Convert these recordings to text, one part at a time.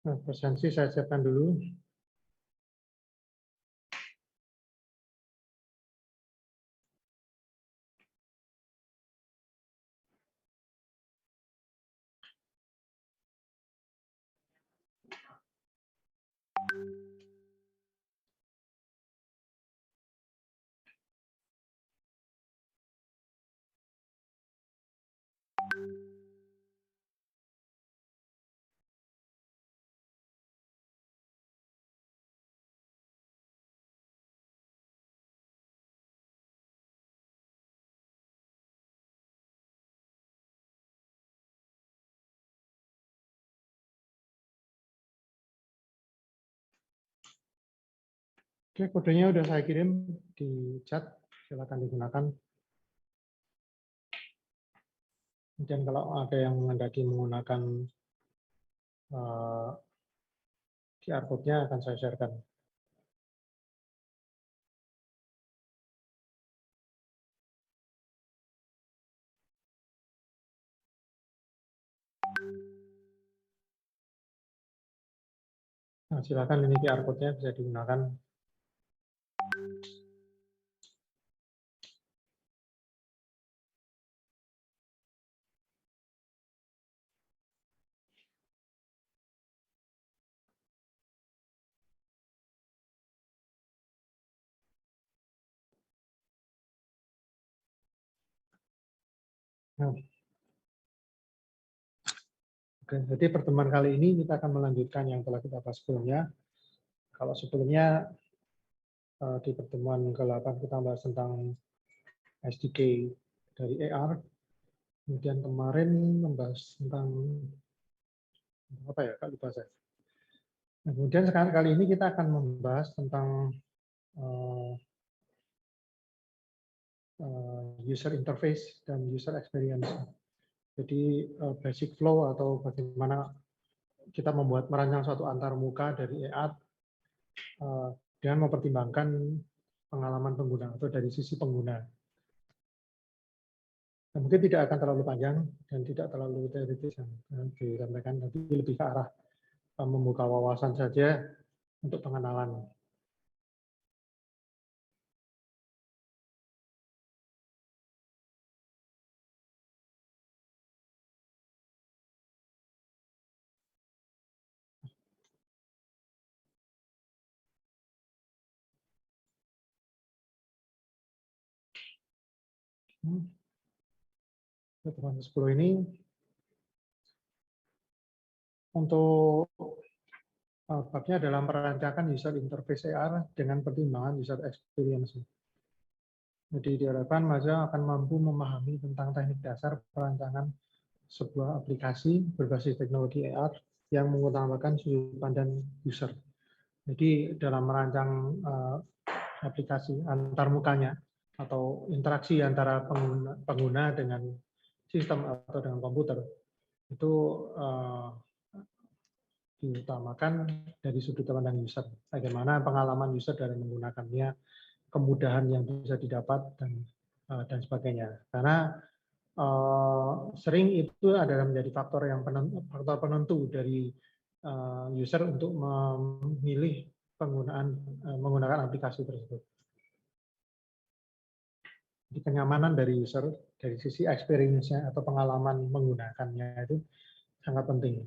Nah, presensi saya siapkan dulu. Oke, kodenya udah saya kirim di chat, silakan digunakan. Kemudian kalau ada yang menghendaki menggunakan QR code-nya akan saya share-kan. Nah, silakan ini QR code-nya bisa digunakan. Nah, oke, jadi pertemuan kali ini kita akan melanjutkan yang telah kita bahas sebelumnya. Kalau sebelumnya di pertemuan ke-8 kita bahas tentang SDK dari AR. Kemudian kemarin membahas tentang apa ya, Kak, lupa saya. Nah, kemudian sekarang kali ini kita akan membahas tentang user interface dan user experience. Jadi basic flow atau bagaimana kita merancang suatu antarmuka dari AR dengan mempertimbangkan pengalaman pengguna atau dari sisi pengguna. Nah, mungkin tidak akan terlalu panjang dan tidak terlalu teoritis yang disampaikan, tapi lebih ke arah membuka wawasan saja untuk pengenalan. Pertemuan 10 ini untuk babnya adalah merancangkan user interface AR dengan pertimbangan user experience. Jadi diharapkan mahasiswa akan mampu memahami tentang teknik dasar perancangan sebuah aplikasi berbasis teknologi AR yang mengutamakan sudut pandang user. Jadi dalam merancang aplikasi antarmukanya atau interaksi antara pengguna dengan sistem atau dengan komputer itu diutamakan dari sudut pandang user. Bagaimana pengalaman user dari menggunakannya, kemudahan yang bisa didapat dan sebagainya. Karena sering itu adalah menjadi faktor penentu dari user untuk memilih menggunakan aplikasi tersebut. Jadi kenyamanan dari user dari sisi experience-nya atau pengalaman menggunakannya itu sangat penting.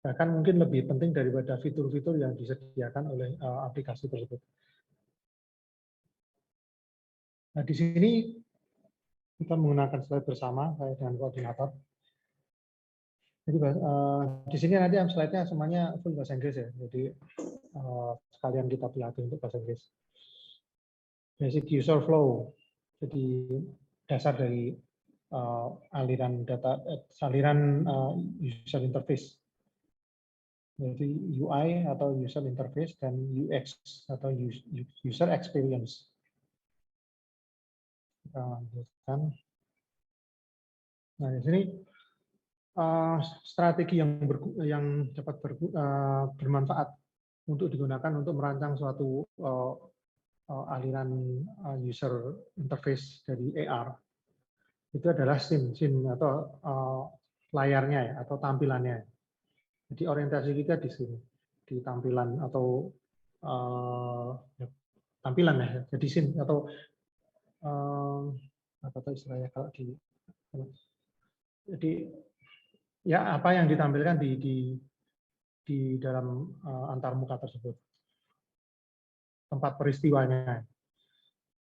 Bahkan mungkin lebih penting daripada fitur-fitur yang disediakan oleh aplikasi tersebut. Nah, di sini kita menggunakan slide bersama saya dengan koordinator. Jadi di sini nanti slide-nya semuanya full bahasa Inggris ya. Jadi sekalian kita berlatih untuk bahasa Inggris. Basic user flow. Jadi dasar dari aliran data, aliran user interface. Jadi UI atau user interface dan UX atau user experience. Kita lanjutkan. Nah, di sini strategi yang dapat bermanfaat untuk digunakan untuk merancang suatu aliran user interface dari AR itu adalah scene atau layarnya ya, atau tampilannya. Jadi orientasi kita di sini, di tampilan atau tampilan ya, jadi scene atau apa tuh istilahnya kalau jadi ya apa yang ditampilkan di dalam antarmuka tersebut, tempat peristiwanya.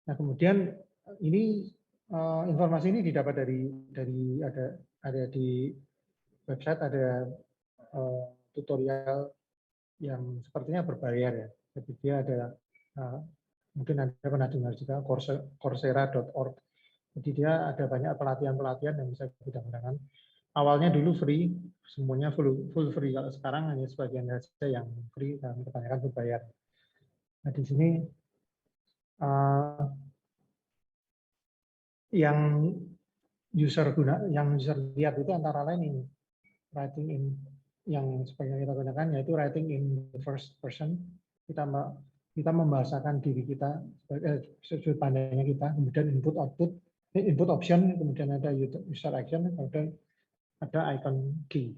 Nah kemudian ini informasi ini didapat dari ada di website, ada tutorial yang sepertinya berbayar ya. Jadi dia ada mungkin Anda pernah dengar juga coursera.org. Jadi dia ada banyak pelatihan-pelatihan yang bisa kita gunakan. Awalnya dulu free, semuanya full free. Kalau sekarang hanya sebagian saja yang free dan kebanyakan berbayar. Nah di sini yang user lihat itu antara lain ini writing in, yang sebagian kita gunakan yaitu writing in the first person. Kita membahasakan diri kita, sudut pandangnya kita, kemudian input option, kemudian ada user action, kemudian ada icon key.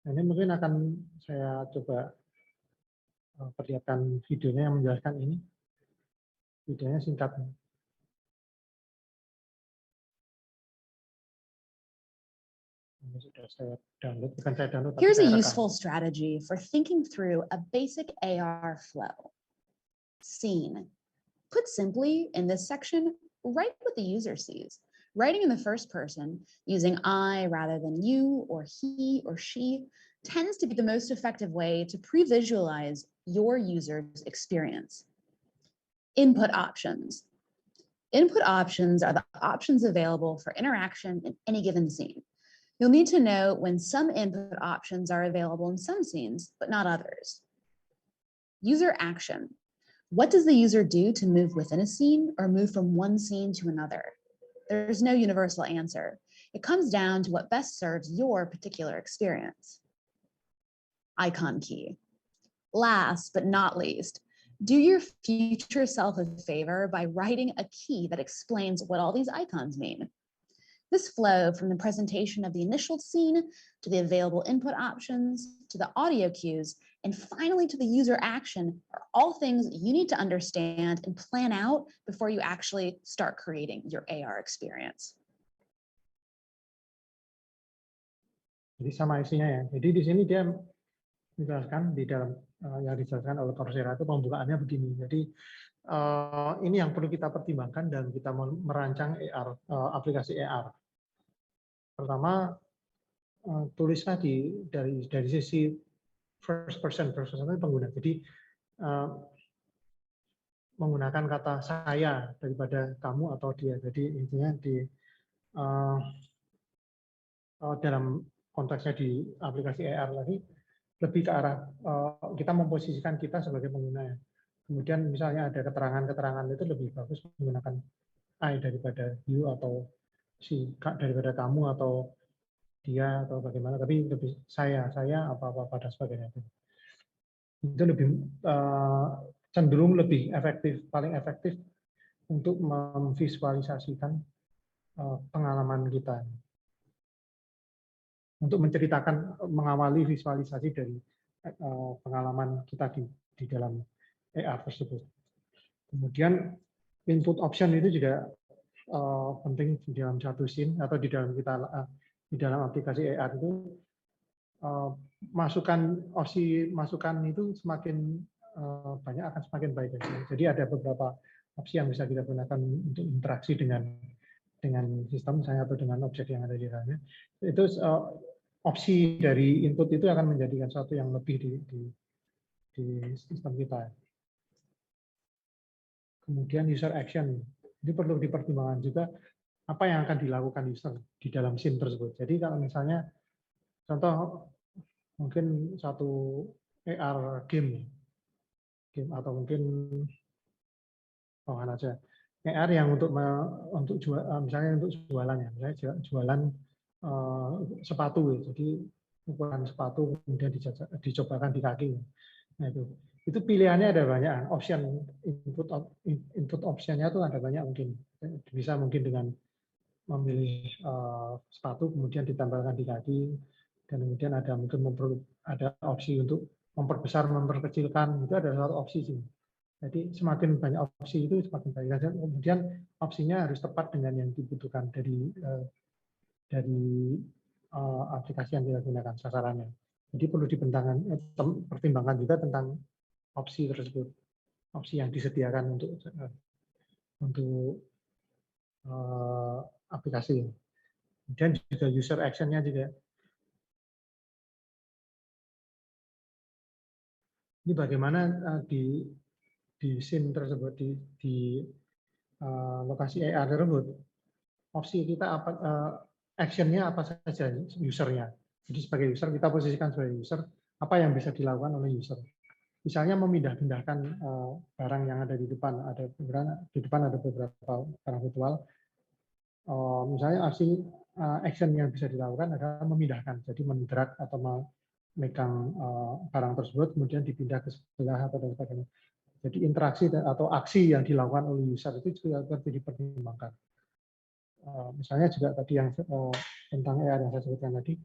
Nah, ini mungkin akan saya coba perlihatkan videonya yang menjelaskan ini. Videonya singkat. Here's a useful strategy for thinking through a basic AR flow. Scene. Put simply, in this section, write what the user sees. Writing in the first person, using I rather than you or he or she, tends to be the most effective way to pre-visualize your user's experience. Input options. Input options are the options available for interaction in any given scene. You'll need to know when some input options are available in some scenes, but not others. User action. What does the user do to move within a scene or move from one scene to another? There's no universal answer. It comes down to what best serves your particular experience. Icon key. Last but not least, do your future self a favor by writing a key that explains what all these icons mean. This flow from the presentation of the initial scene to the available input options, to the audio cues, and finally to the user action are all things you need to understand and plan out before you actually start creating your AR experience. Jadi sama isinya ya. Jadi di sini dia menjelaskan di dalam yang dijelaskan oleh Coursera itu pembukaannya begini. Jadi ini yang perlu kita pertimbangkan dalam kita merancang AR, aplikasi AR. Pertama, tulislah dari sisi first person itu pengguna. Jadi menggunakan kata saya daripada kamu atau dia. Jadi intinya dalam konteksnya di aplikasi AR tadi lebih ke arah kita memposisikan kita sebagai pengguna. Kemudian misalnya ada keterangan-keterangan itu lebih bagus menggunakan I daripada you atau si daripada kamu atau dia atau bagaimana, tapi lebih saya apa dan sebagainya. Itu lebih cenderung lebih efektif, paling efektif untuk memvisualisasikan pengalaman kita, untuk menceritakan, mengawali visualisasi dari pengalaman kita di dalam AR tersebut. Kemudian input option itu juga penting di dalam satu scene atau di dalam aplikasi AR itu masukan itu semakin banyak akan semakin baik. Jadi ada beberapa opsi yang bisa kita gunakan untuk interaksi dengan sistem misalnya atau dengan objek yang ada di dalamnya. Itu opsi dari input itu akan menjadikan sesuatu yang lebih di sistem kita. Kemudian user action, ini perlu dipertimbangkan juga apa yang akan dilakukan user di dalam scene tersebut. Jadi kalau misalnya contoh mungkin satu AR game atau mungkin aja AR yang untuk misalnya untuk jualannya, misalnya jualan sepatu, jadi ukuran sepatu kemudian dicobakan di kaki. Nah itu pilihannya ada banyak, option input optionnya itu ada banyak, mungkin dengan memilih sepatu kemudian ditambahkan di kaki dan kemudian ada mungkin ada opsi untuk memperbesar, memperkecilkan, itu ada satu opsi sih. Jadi semakin banyak opsi itu semakin baik. Dan kemudian opsinya harus tepat dengan yang dibutuhkan dari aplikasi yang kita gunakan sasarannya. Jadi perlu pertimbangkan juga tentang opsi tersebut, opsi yang disediakan untuk aplikasi. Kemudian juga user action-nya juga. Ini bagaimana di scene tersebut, di lokasi AR tersebut, opsi kita apa, action-nya apa saja usernya. Jadi sebagai user, kita posisikan sebagai user, apa yang bisa dilakukan oleh user. Misalnya memindah-pindahkan barang yang ada di depan, di depan ada beberapa barang virtual. Misalnya action yang bisa dilakukan adalah memindahkan, jadi mendrag atau memegang barang tersebut, kemudian dipindah ke sebelah atau dan sebagainya. Jadi interaksi atau aksi yang dilakukan oleh user itu juga harus dipertimbangkan. Misalnya juga tadi yang tentang AR yang saya sebutkan tadi,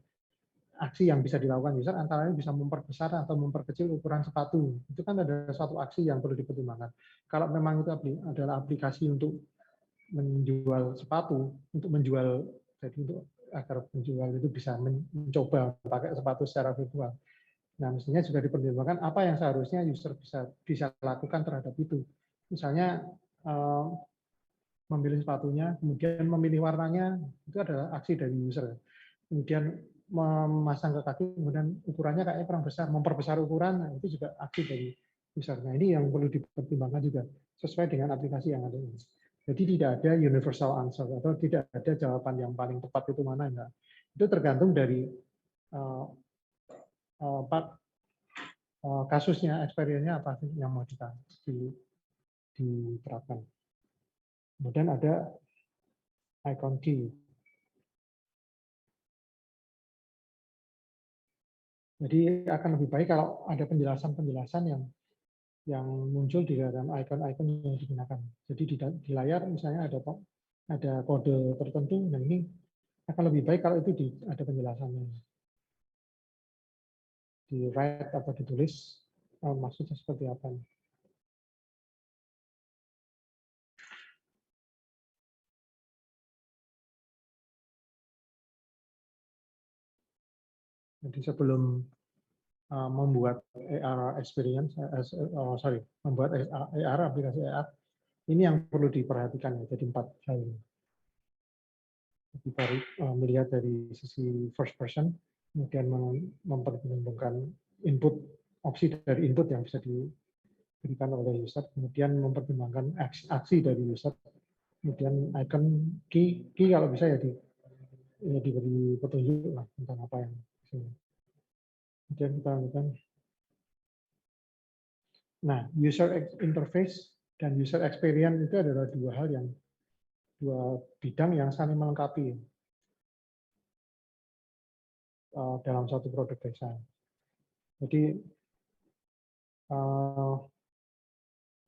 aksi yang bisa dilakukan user antara lain bisa memperbesar atau memperkecil ukuran sepatu. Itu kan ada suatu aksi yang perlu dipertimbangkan. Kalau memang itu adalah aplikasi untuk menjual sepatu, untuk menjual, jadi untuk agar penjual itu bisa mencoba pakai sepatu secara virtual. Nah, mestinya juga dipertimbangkan apa yang seharusnya user bisa lakukan terhadap itu. Misalnya memilih sepatunya, kemudian memilih warnanya, itu adalah aksi dari user. Kemudian memasang ke kaki, kemudian ukurannya kayaknya kurang besar, memperbesar ukuran, nah itu juga aksi dari user. Nah, ini yang perlu dipertimbangkan juga, sesuai dengan aplikasi yang ada ini. Jadi tidak ada universal answer, atau tidak ada jawaban yang paling tepat itu mana, enggak. Itu tergantung dari kasusnya, experience-nya apa sih yang mau diterapkan. Kemudian ada icon key. Jadi akan lebih baik kalau ada penjelasan-penjelasan yang muncul di dalam icon-icon yang digunakan. Jadi di layar misalnya ada kode tertentu, nah ini akan lebih baik kalau itu ada penjelasannya. Di write atau ditulis, maksudnya seperti apa. Jadi sebelum membuat AR experience, membuat AR, aplikasi AR, ini yang perlu diperhatikan ya, jadi 4 hal. Kita melihat dari sisi first person, kemudian mempertimbangkan opsi dari input yang bisa diberikan oleh user, kemudian mempertimbangkan aksi dari user, kemudian icon key kalau bisa ya diberi petunjuk lah tentang apa yang kemudian kita lakukan. Nah, user interface dan user experience itu adalah dua bidang yang saling melengkapi dalam satu produk desain. Jadi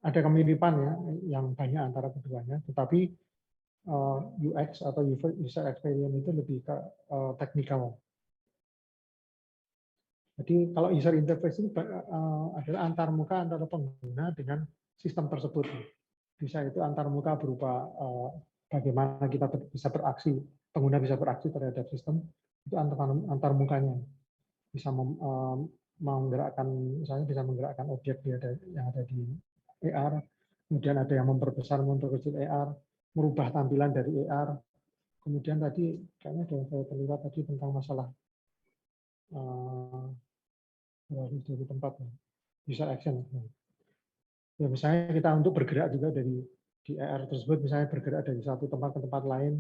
ada kemiripan ya yang banyak antara keduanya, tetapi UX atau user experience itu lebih ke teknikal. Jadi kalau user interface itu adalah antarmuka antara pengguna dengan sistem tersebut. Bisa itu antarmuka berupa bagaimana kita bisa beraksi, pengguna bisa beraksi terhadap sistem, itu antarmukanya. Bisa menggerakkan, misalnya bisa menggerakkan objek yang ada di AR, kemudian ada yang memperbesar, memperkecil AR, merubah tampilan dari AR. Kemudian tadi kayaknya sudah terlihat tadi tentang masalah dari tempat user action. Ya misalnya kita untuk bergerak juga di AR tersebut, misalnya bergerak dari satu tempat ke tempat lain,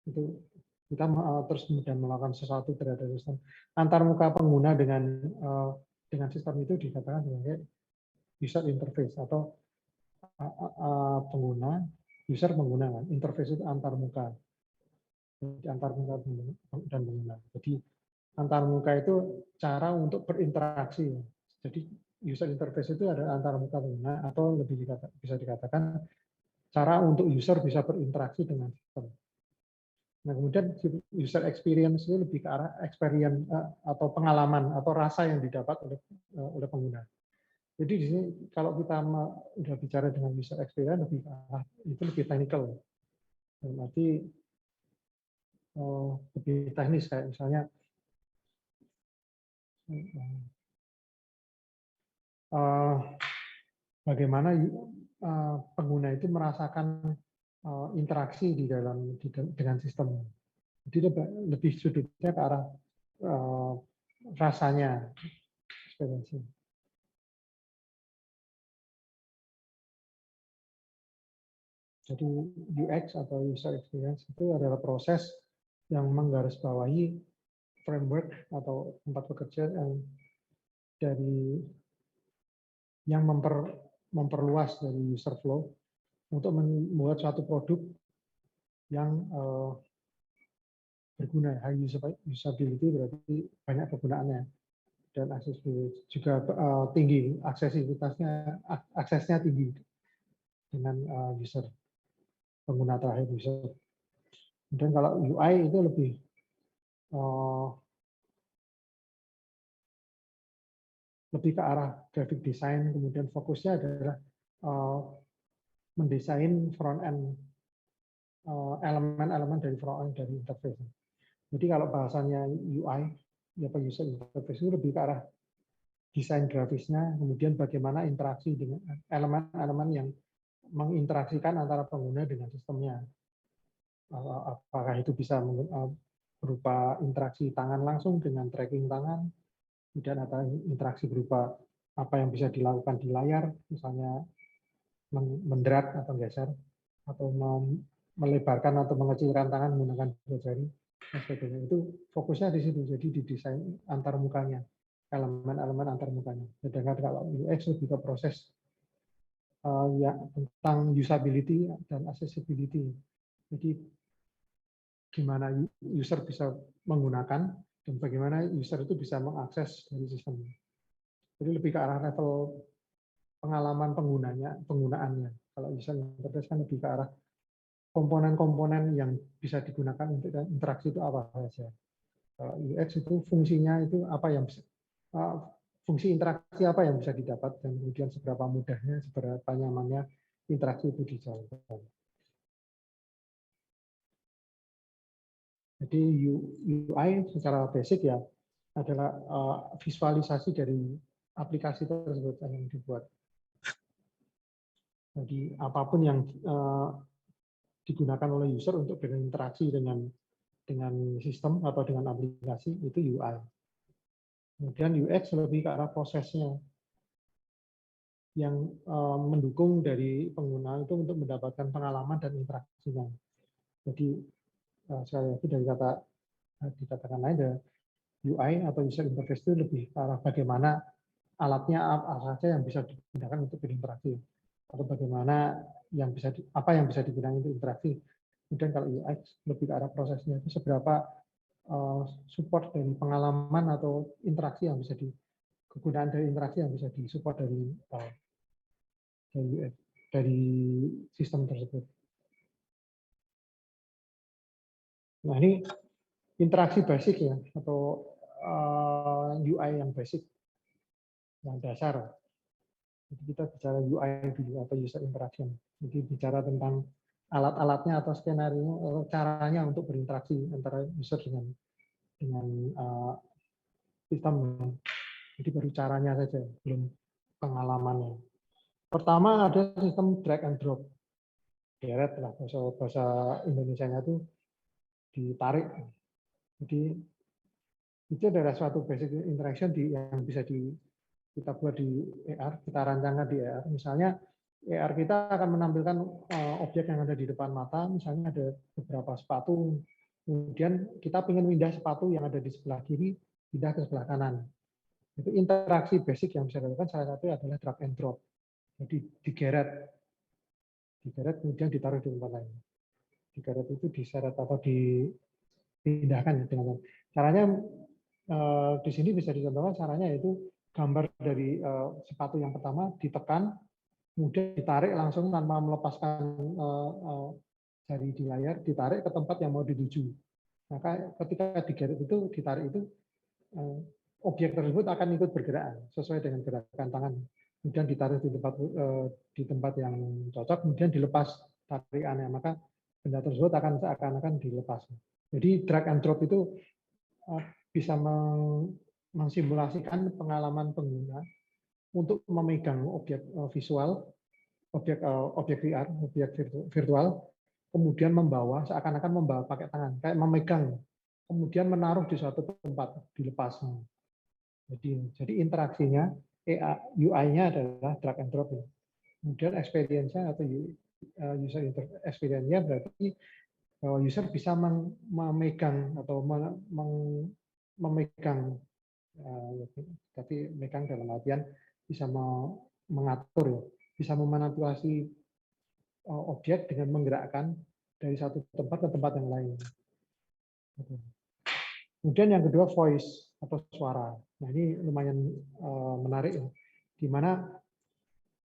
itu kita terus kemudian melakukan sesuatu terhadap sistem. Antar muka pengguna dengan sistem itu dikatakan sebagai user interface atau user pengguna, interface itu antar muka. Jadi antar muka dan pengguna. Jadi antar muka itu cara untuk berinteraksi. Jadi user interface itu ada antar muka pengguna, atau lebih bisa dikatakan cara untuk user bisa berinteraksi dengan sistem. Nah, kemudian user experience itu lebih ke arah experience atau pengalaman atau rasa yang didapat oleh pengguna. Jadi di sini kalau kita udah bicara dengan user experience lebih ke arah itu lebih technical. Berarti lebih teknis kayak misalnya bagaimana pengguna itu merasakan interaksi di dalam dengan sistem. Jadi lebih sudutnya ke arah rasanya, experience. Jadi UX atau user experience itu adalah proses yang menggarisbawahi framework atau tempat bekerja yang memperluas dari user flow untuk membuat suatu produk yang berguna. High usability berarti banyak penggunaannya dan accessibility juga tinggi, aksesnya tinggi dengan user, pengguna terakhir user. Dan kalau UI itu lebih ke arah graphic design, kemudian fokusnya adalah mendesain front end, elemen-elemen dari front end dari interface. Jadi kalau bahasanya UI, ya user interface itu lebih ke arah desain grafisnya, kemudian bagaimana interaksi dengan elemen-elemen yang menginteraksikan antara pengguna dengan sistemnya. Apakah itu bisa berupa interaksi tangan langsung dengan tracking tangan, kemudian ada interaksi berupa apa yang bisa dilakukan di layar, misalnya mendrag atau geser, atau melebarkan atau mengecilkan tangan menggunakan dua jari, dan sebagainya. Itu fokusnya di situ, jadi di desain antar mukanya, elemen-elemen antar mukanya. Sedangkan kalau UX lebih ke proses ya tentang usability dan accessibility. Jadi gimana user bisa menggunakan dan bagaimana user itu bisa mengakses dari sistem. Jadi lebih ke arah level pengalaman penggunaannya. Kalau user interface kan lebih ke arah komponen-komponen yang bisa digunakan untuk interaksi itu apa saja. Kalau UX itu fungsinya itu apa yang bisa, fungsi interaksi apa yang bisa didapat dan kemudian seberapa mudahnya, seberapa nyamannya interaksi itu dijalankan. Jadi UI secara basic ya adalah visualisasi dari aplikasi tersebut yang dibuat. Jadi apapun yang digunakan oleh user untuk berinteraksi dengan sistem atau dengan aplikasi itu UI. Kemudian UX lebih ke arah prosesnya yang mendukung dari pengguna itu untuk mendapatkan pengalaman dan interaksinya. Jadi sekali lagi dari kata dikatakan lain, UI atau user interface itu lebih ke arah bagaimana alatnya apa saja yang bisa digunakan untuk berinteraksi atau bagaimana apa yang bisa digunakan untuk interaksi. Kemudian kalau UX lebih ke arah prosesnya itu seberapa support dari pengalaman atau interaksi yang bisa kegunaan dari interaksi yang bisa disupport dari sistem tersebut. Nah ini interaksi basic ya atau UI yang basic, yang dasar. Jadi kita bicara UI dulu atau user interaction. Jadi bicara tentang alat-alatnya atau skenario atau caranya untuk berinteraksi antara user dengan sistem. Jadi baru caranya saja, belum pengalamannya. Pertama ada sistem drag and drop. Deret lah bahasa Indonesianya itu ditarik. Jadi itu adalah suatu basic interaction yang bisa kita buat di AR, kita rancangkan di AR. Misalnya AR kita akan menampilkan objek yang ada di depan mata, misalnya ada beberapa sepatu, kemudian kita ingin pindah sepatu yang ada di sebelah kiri, pindah ke sebelah kanan. Itu interaksi basic yang bisa dilakukan, salah satu adalah drag and drop. Jadi digeret kemudian ditaruh di tempat lain. Digeret itu diseret atau dipindahkan dengan caranya di sini bisa dicontohkan caranya yaitu gambar dari sepatu yang pertama ditekan, kemudian ditarik langsung tanpa melepaskan jari di layar, ditarik ke tempat yang mau dituju. Maka ketika digaruk itu, ditarik itu, objek tersebut akan ikut bergerak sesuai dengan gerakan tangan. Kemudian ditaruh di tempat yang cocok, kemudian dilepas tarikannya, maka benda tersebut akan seakan-akan dilepas. Jadi drag and drop itu bisa mensimulasikan pengalaman pengguna untuk memegang objek visual, objek VR, objek virtual, kemudian membawa, seakan-akan membawa pakai tangan, kayak memegang, kemudian menaruh di suatu tempat, dilepas. Jadi interaksinya, UI-nya adalah drag and drop. Kemudian experience-nya atau user experience-nya berarti user bisa memegang atau memegang, tapi memegang dalam artian bisa mengatur, bisa memanipulasi objek dengan menggerakkan dari satu tempat ke tempat yang lain. Kemudian yang kedua voice atau suara. Nah ini lumayan menarik, di mana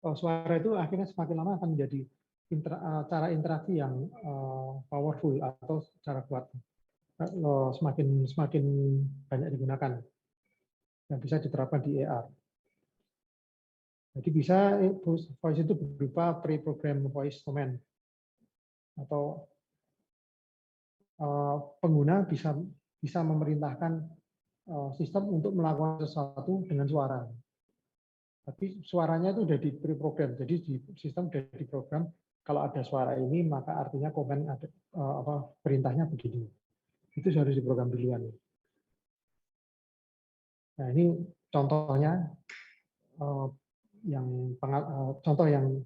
suara itu akhirnya semakin lama akan menjadi cara interaksi yang powerful atau cara kuat, semakin banyak digunakan dan bisa diterapkan di AR. Jadi bisa voice itu berupa pre-program voice command, atau pengguna bisa memerintahkan sistem untuk melakukan sesuatu dengan suara. Tapi suaranya itu sudah di pre-program, jadi di sistem sudah diprogram kalau ada suara ini maka artinya komen ada perintahnya begini. Itu harus diprogram duluan. Nah ini contohnya contoh yang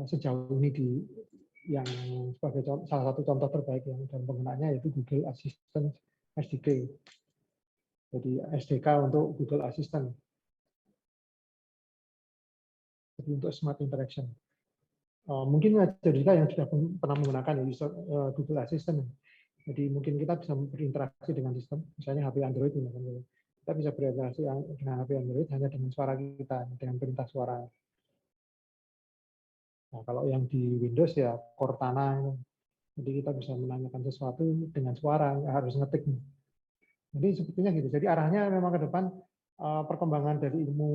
sejauh ini yang sebagai salah satu contoh terbaik yang dalam penggunaannya yaitu Google Assistant SDK. Jadi SDK untuk Google Assistant. Jadi untuk smart interaction. Mungkin ada juga yang sudah pernah menggunakan Google Assistant. Jadi mungkin kita bisa berinteraksi dengan sistem, misalnya HP Android. Kita bisa berinteraksi dengan HP Android hanya dengan suara kita, dengan perintah suara. Nah, kalau yang di Windows ya Cortana. Jadi kita bisa menanyakan sesuatu dengan suara, nggak harus ngetik. Jadi sepertinya gitu. Jadi arahnya memang ke depan perkembangan dari ilmu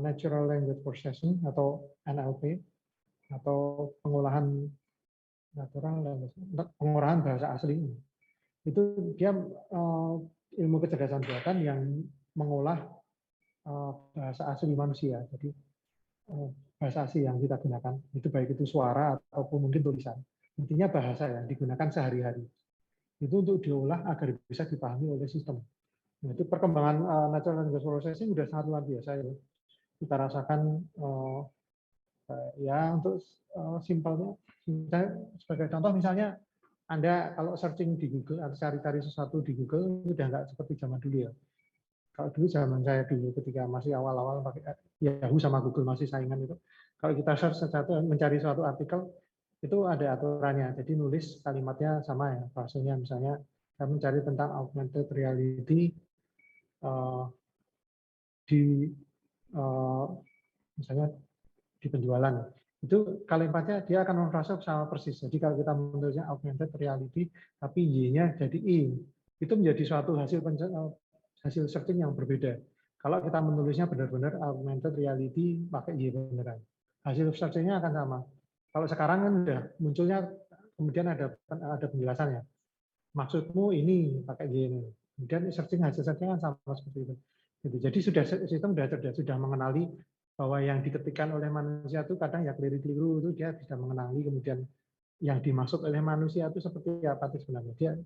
Natural Language Processing atau NLP, atau pengolahan bahasa asli. Itu dia ilmu kecerdasan buatan yang mengolah bahasa asli manusia. Jadi bahasa asli yang kita gunakan, itu baik itu suara ataupun mungkin tulisan. Intinya bahasa yang digunakan sehari-hari. Itu untuk diolah agar bisa dipahami oleh sistem. Nah, itu perkembangan natural language processing sudah sangat luar biasa. Ya. Kita rasakan ya untuk simpelnya, sebagai contoh misalnya Anda kalau searching di Google atau cari-cari sesuatu di Google udah nggak seperti zaman dulu ya. Kalau dulu zaman saya dulu ketika masih awal-awal pakai Yahoo sama Google masih saingan itu, kalau kita search sesuatu mencari suatu artikel itu ada aturannya. Jadi nulis kalimatnya sama ya, bahasanya misalnya saya mencari tentang augmented reality di misalnya di penjualan, itu kalimatnya dia akan merasa sama persis. Jadi kalau kita menulisnya augmented reality tapi Y-nya jadi I, itu menjadi suatu hasil searching yang berbeda. Kalau kita menulisnya benar-benar augmented reality pakai Y beneran, hasil searchingnya akan sama. Kalau sekarang kan udah munculnya kemudian ada penjelasannya. Maksudmu ini pakai Y ini. Kemudian hasil searching kan sama seperti itu. Jadi sistem sudah cerdas, sudah mengenali bahwa yang diketikkan oleh manusia itu kadang ya keliru-keliru, itu dia bisa mengenali, kemudian yang dimaksud oleh manusia itu seperti apa itu sebenarnya.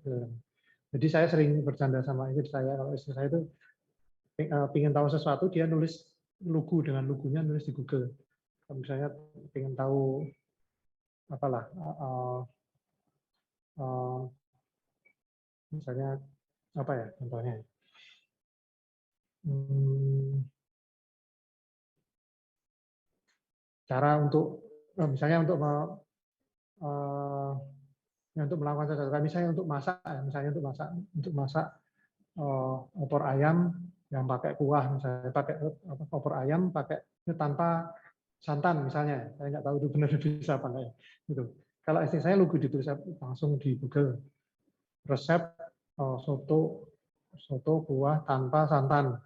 Jadi saya sering bercanda sama istri saya, kalau istri saya itu ingin tahu sesuatu, dia nulis logo dengan logonya nulis di Google. Kalau misalnya ingin tahu apalah, misalnya apa ya contohnya. Cara untuk misalnya untuk melakukan sesuatu, misalnya untuk masak, untuk masak opor ayam yang pakai kuah, misalnya pakai opor ayam pakai tanpa santan misalnya, saya nggak tahu itu benar bisa apa enggak gitu. Kalau istri saya lugu ditulis langsung di Google, resep soto kuah tanpa santan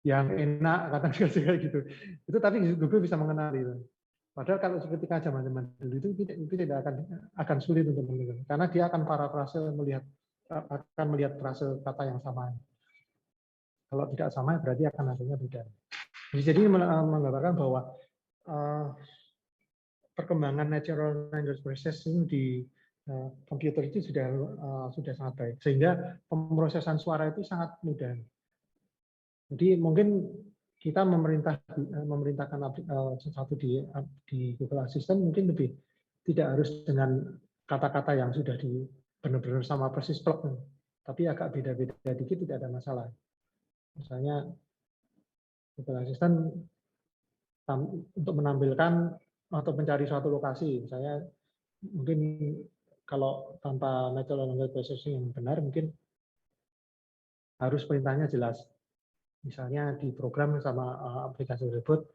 yang enak, kata dia gitu. Itu tapi Google bisa mengenali. Padahal kalau ketika zaman-zaman dulu itu tidak akan sulit untuk mengenali, karena dia akan parafrase akan melihat frase kata yang sama. Kalau tidak sama berarti akan hasilnya beda. Jadi menggambarkan bahwa perkembangan natural language processing di komputer itu sudah sangat baik, sehingga pemrosesan suara itu sangat mudah. Jadi mungkin kita memerintahkan sesuatu di Google Assistant mungkin lebih tidak harus dengan kata-kata yang sudah benar-benar sama persis plek, tapi agak beda-beda dikit tidak ada masalah. Misalnya Google Assistant untuk menampilkan atau mencari suatu lokasi, misalnya mungkin kalau tanpa natural language processing yang benar mungkin harus perintahnya jelas. Misalnya di program sama aplikasi tersebut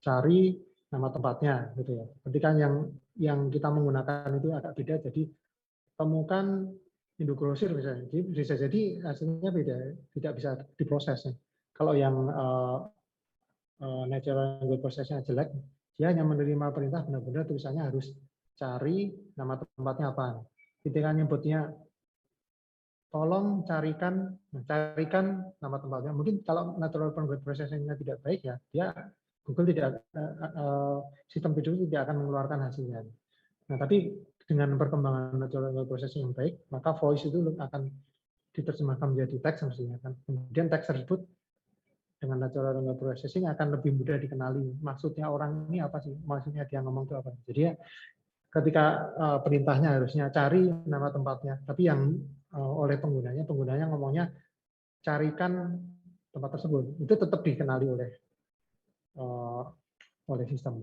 cari nama tempatnya gitu ya. Ketika yang kita menggunakan itu agak beda, jadi temukan induk grosir misalnya. Jadi bisa jadi hasilnya beda, tidak bisa diproses. Kalau yang natural language processing jelek, dia hanya menerima perintah benar-benar tulisannya harus cari nama tempatnya apa. Ketika nyebutnya tolong carikan nama tempatnya. Mungkin kalau natural language processing-nya tidak baik ya, dia Google tidak sistem video tidak akan mengeluarkan hasilnya. Nah, tapi dengan perkembangan natural language processing yang baik, maka voice itu akan diterjemahkan menjadi teks mestinya kan. Kemudian teks tersebut dengan natural language processing akan lebih mudah dikenali. Maksudnya orang ini apa sih? Maksudnya dia ngomong itu apa? Jadi ketika perintahnya harusnya cari nama tempatnya, tapi yang oleh penggunanya ngomongnya carikan tempat tersebut, itu tetap dikenali oleh sistem.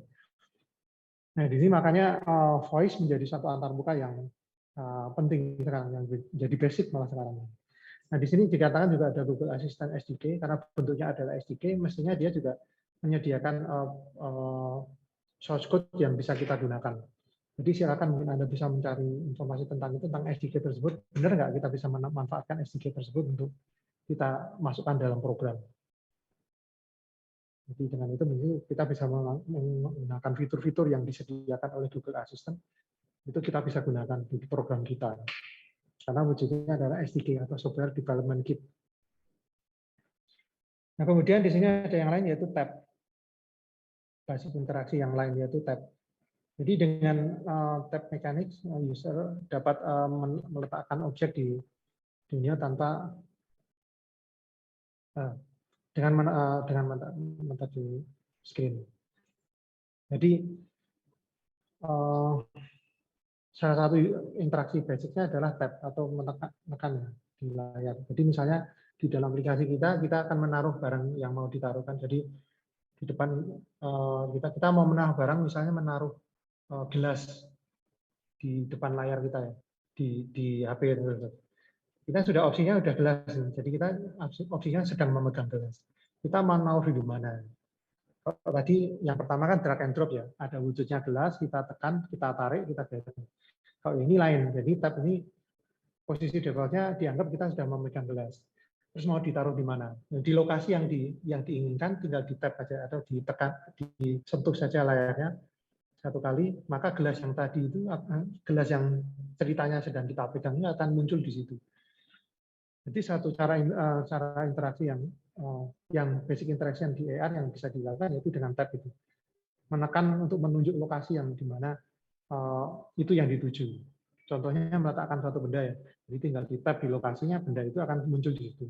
Nah, di sini makanya voice menjadi satu antarmuka yang penting sekarang, yang jadi basic malah sekarang. Nah, di sini dikatakan juga ada Google Assistant SDK, karena bentuknya adalah SDK, mestinya dia juga menyediakan source code yang bisa kita gunakan. Jadi silakan mungkin Anda bisa mencari informasi tentang SDK tersebut. Benar nggak kita bisa memanfaatkan SDK tersebut untuk kita masukkan dalam program. Jadi dengan itu kita bisa menggunakan fitur-fitur yang disediakan oleh Google Assistant. Itu kita bisa gunakan di program kita. Karena wujudnya adalah SDK atau Software Development Kit. Nah, kemudian di sini ada yang lain yaitu tab. Basis interaksi yang lain yaitu tab. Jadi dengan tab mechanics, user dapat meletakkan objek di dunia tanpa dengan menatap di screen. Jadi salah satu interaksi basicnya adalah tab atau menekan di layar. Jadi misalnya di dalam aplikasi kita akan menaruh barang yang mau ditaruhkan. Jadi di depan kita mau menaruh barang, misalnya menaruh gelas di depan layar kita ya, di HP. Kita sudah opsinya udah gelas, jadi kita opsinya sedang memegang gelas. Kita mau naruh di mana? Tadi yang pertama kan drag and drop ya, ada wujudnya gelas, kita tekan, kita tarik, kita geser. Kalau ini lain, jadi tab ini posisi defaultnya dianggap kita sudah memegang gelas. Terus mau ditaruh di mana? Di lokasi yang diinginkan tinggal di tab saja atau ditekan, disentuh saja layarnya satu kali, maka gelas yang tadi itu, gelas yang ceritanya sedang kita pegang ini akan muncul di situ. Jadi satu cara interaksi yang basic interaction di AR yang bisa dilakukan yaitu dengan tab itu. Menekan untuk menunjuk lokasi yang di mana itu yang dituju. Contohnya meletakkan suatu benda ya. Jadi tinggal di tab di lokasinya, benda itu akan muncul di situ.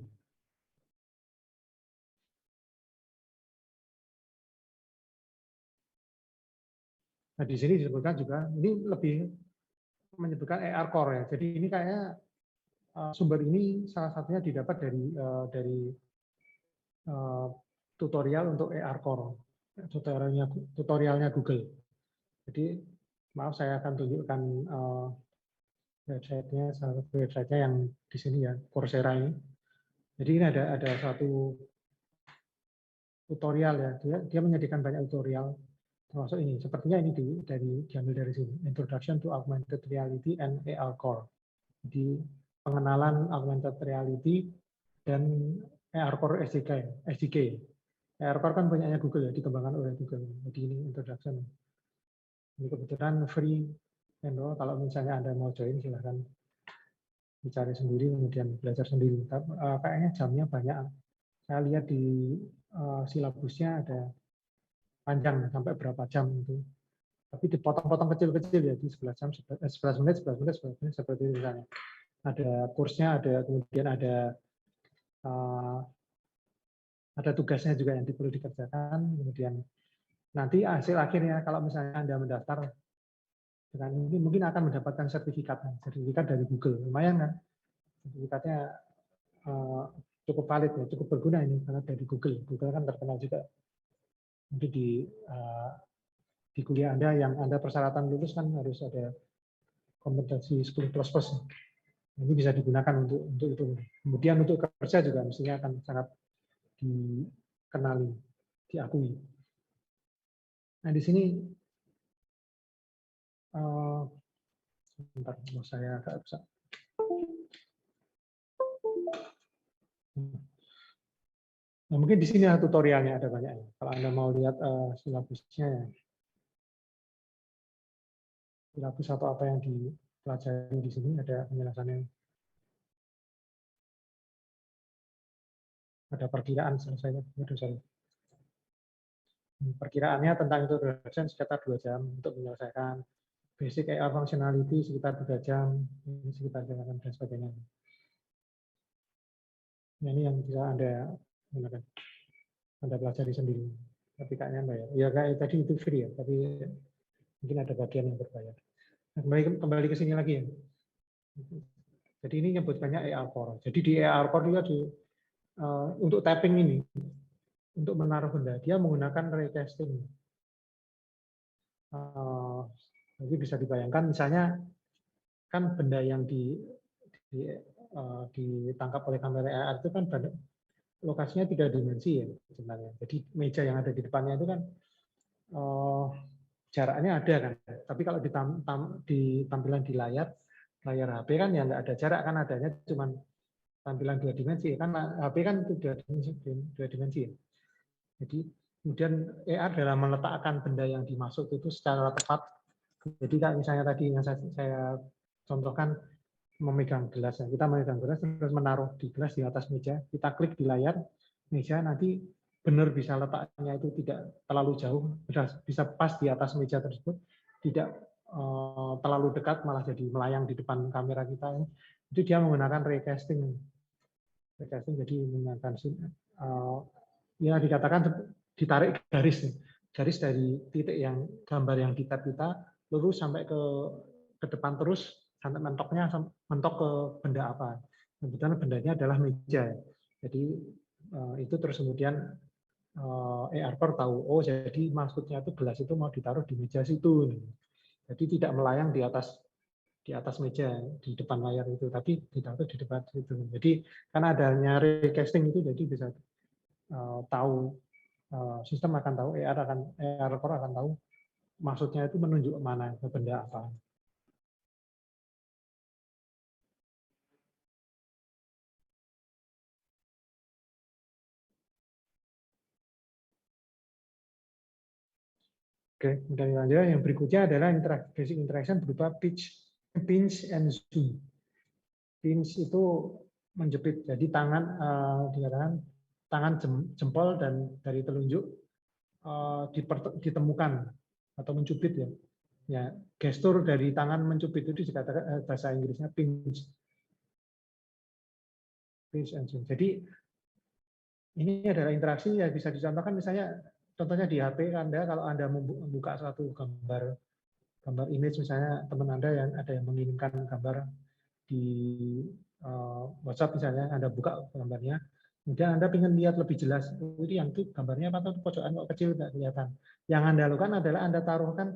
Nah, di sini disebutkan juga, ini lebih menyebutkan AR Core ya. Jadi ini kayaknya sumber ini salah satunya didapat dari tutorial untuk AR Core, tutorialnya Google. Jadi maaf saya akan tunjukkan websitenya, salah satu websitenya yang di sini ya, Coursera ini. Jadi ini ada satu tutorial ya, dia menyediakan banyak tutorial Termasuk ini, sepertinya ini diambil dari sini, Introduction to Augmented Reality and AR Core. Jadi pengenalan augmented reality dan AR Core SDK. AR Core kan punyanya Google ya, dikembangkan oleh Google. Jadi ini introduction. Ini kebetulan free, kalau misalnya Anda mau join silahkan dicari sendiri, kemudian belajar sendiri. Kayaknya jamnya banyak. Saya lihat di silabusnya ada panjang sampai berapa jam itu. Tapi dipotong-potong kecil-kecil ya, di 11 jam, 11 menit, 11 menit, 11 menit, seperti itu misalnya. Ada kursnya, kemudian ada tugasnya juga yang perlu dikerjakan, kemudian nanti hasil akhirnya kalau misalnya Anda mendaftar dengan ini mungkin akan mendapatkan sertifikat dari Google. Lumayan kan? Sertifikatnya cukup valid ya, cukup berguna ini karena dari Google. Google kan terkenal juga. Nanti di kuliah Anda yang Anda persyaratan lulus kan harus ada kompetensi 10++. Ini bisa digunakan untuk itu. Kemudian untuk kerja juga mestinya akan sangat dikenali, diakui. Nah di sini sebentar, saya agak bisa. Nah, mungkin di sini ada tutorialnya, ada banyak. Kalau Anda mau lihat silabusnya, silabus atau apa yang dipelajari di sini ada penjelasannya. Ada perkiraan selesai. Perkiraannya tentang introduction sekitar 2 jam untuk menyelesaikan. Basic AR functionality sekitar 3 jam, ini sekitar 3 jam dan sebagainya. Nah, ini yang bisa Anda pelajari sendiri. Tapi kayaknya bayar. Ya kayak tadi itu free ya, tapi mungkin ada bagian yang berbayar. Nah, kembali ke sini lagi ya. Jadi ini nyebutkannya AR Core. Jadi di AR Core juga untuk tapping ini, untuk menaruh benda, dia menggunakan ray casting. Jadi bisa dibayangkan misalnya kan benda yang ditangkap oleh kamera AR itu kan lokasinya 3 dimensi ya sebenarnya. Jadi meja yang ada di depannya itu kan jaraknya ada kan. Tapi kalau di tampilan di layar HP kan ya nggak ada jarak, kan adanya cuma tampilan 2 dimensi. Kan HP kan itu 2 dimensi ya. Jadi kemudian AR dalam meletakkan benda yang dimaksud itu secara tepat. Jadi kalau misalnya tadi yang saya contohkan memegang gelas, kita memegang gelas terus menaruh di gelas di atas meja, kita klik di layar meja, nanti benar bisa letaknya itu tidak terlalu jauh, bisa pas di atas meja tersebut, tidak terlalu dekat malah jadi melayang di depan kamera kita. Itu dia menggunakan ray casting. Ray casting jadi menggunakan ya dikatakan ditarik garis dari titik yang gambar yang kita lurus sampai ke depan terus sampai mentok ke benda apa. Kebetulan bendanya adalah meja. Jadi itu terus kemudian AR Core tahu, oh jadi maksudnya itu gelas itu mau ditaruh di meja situ. Jadi tidak melayang di atas meja di depan layar itu, tapi ditaruh di depan situ. Jadi karena adanya ray casting itu jadi bisa tahu, sistem akan tahu, AR Core akan tahu maksudnya itu menunjuk mana, ke benda apa. Oke, dan lanjut yang berikutnya adalah basic interaction berupa pinch and zoom. Pinch itu menjepit, jadi dikatakan tangan jempol dan dari telunjuk ditemukan atau mencubit ya. Ya, gestur dari tangan mencubit itu dikatakan bahasa Inggrisnya pinch. Pinch and zoom. Jadi ini adalah interaksi yang bisa dicontohkan misalnya contohnya di HP Anda, kalau Anda membuka suatu gambar image, misalnya teman Anda yang ada yang mengirimkan gambar di WhatsApp misalnya, Anda buka gambarnya, kemudian Anda ingin lihat lebih jelas, itu yang itu gambarnya apa tuh pojokan kok kecil nggak kelihatan. Yang Anda lakukan adalah Anda taruhkan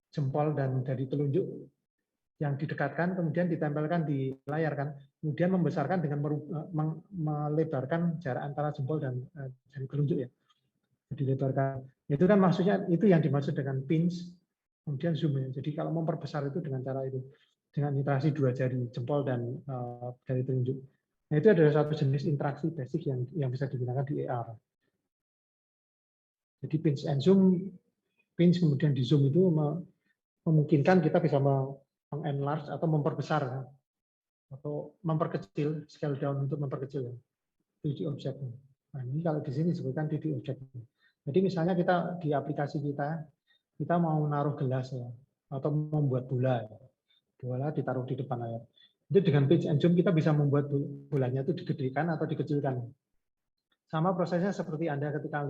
jempol dan dari telunjuk yang didekatkan, kemudian ditempelkan di layar kan, kemudian membesarkan dengan melebarkan jarak antara jempol dan jari telunjuk ya. dilebarkan. Itu kan maksudnya itu yang dimaksud dengan pinch, kemudian zoom ya. Jadi kalau memperbesar itu dengan cara itu, dengan interaksi dua jari jempol dan jari telunjuk. Nah, itu adalah satu jenis interaksi basic yang bisa digunakan di AR. Jadi pinch and zoom, pinch kemudian di zoom itu memungkinkan kita bisa mengenlarge atau memperbesar atau memperkecil, scale down untuk memperkecil 3D object. Nah, ini kalau di sini disebutkan 3D object. Jadi misalnya kita di aplikasi kita mau naruh gelas ya, atau membuat bola, bola ditaruh di depan layar. Itu dengan pinch and zoom kita bisa membuat bolanya itu digedekan atau dikecilkan. Sama prosesnya seperti Anda ketika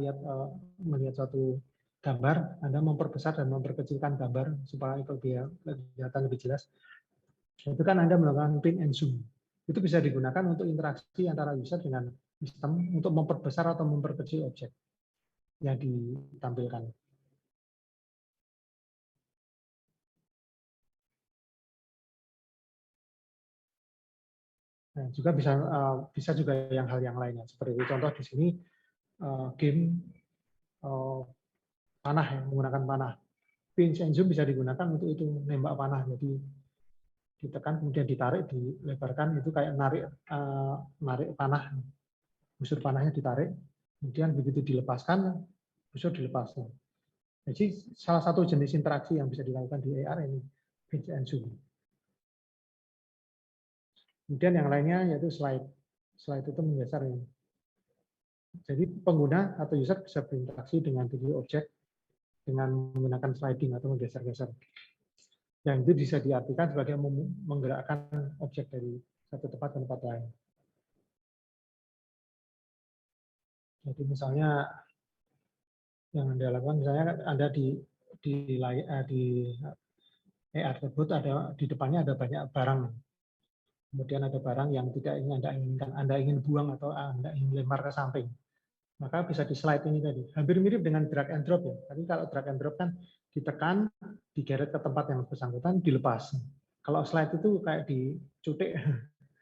melihat suatu gambar, Anda memperbesar dan memperkecilkan gambar supaya kelihatan lebih jelas. Itu kan Anda melakukan pinch and zoom. Itu bisa digunakan untuk interaksi antara user dengan sistem untuk memperbesar atau memperkecil objek yang ditampilkan. Nah, juga bisa juga hal yang lainnya. Seperti contoh di sini game panah ya, menggunakan panah. Pinch and zoom bisa digunakan untuk itu nembak panah. Jadi ditekan kemudian ditarik, dilebarkan itu kayak narik panah, busur panahnya ditarik, kemudian begitu dilepaskan, busur dilepaskan. Jadi salah satu jenis interaksi yang bisa dilakukan di AR ini pinch and zoom. Kemudian yang lainnya yaitu slide. Slide itu menggeser ini. Jadi pengguna atau user bisa berinteraksi dengan video objek dengan menggunakan sliding atau menggeser-geser. Yang itu bisa diartikan sebagai menggerakkan objek dari satu tempat ke tempat lain. Jadi misalnya yang Anda lakukan, misalnya Anda di AR tersebut ada di depannya ada banyak barang. Kemudian ada barang yang tidak ingin Anda inginkan, Anda ingin buang atau Anda ingin lempar ke samping. Maka bisa di slide ini tadi. Hampir mirip dengan drag and drop ya. Tapi kalau drag and drop kan ditekan, digeret ke tempat yang bersangkutan, dilepas. Kalau slide itu kayak dicutik,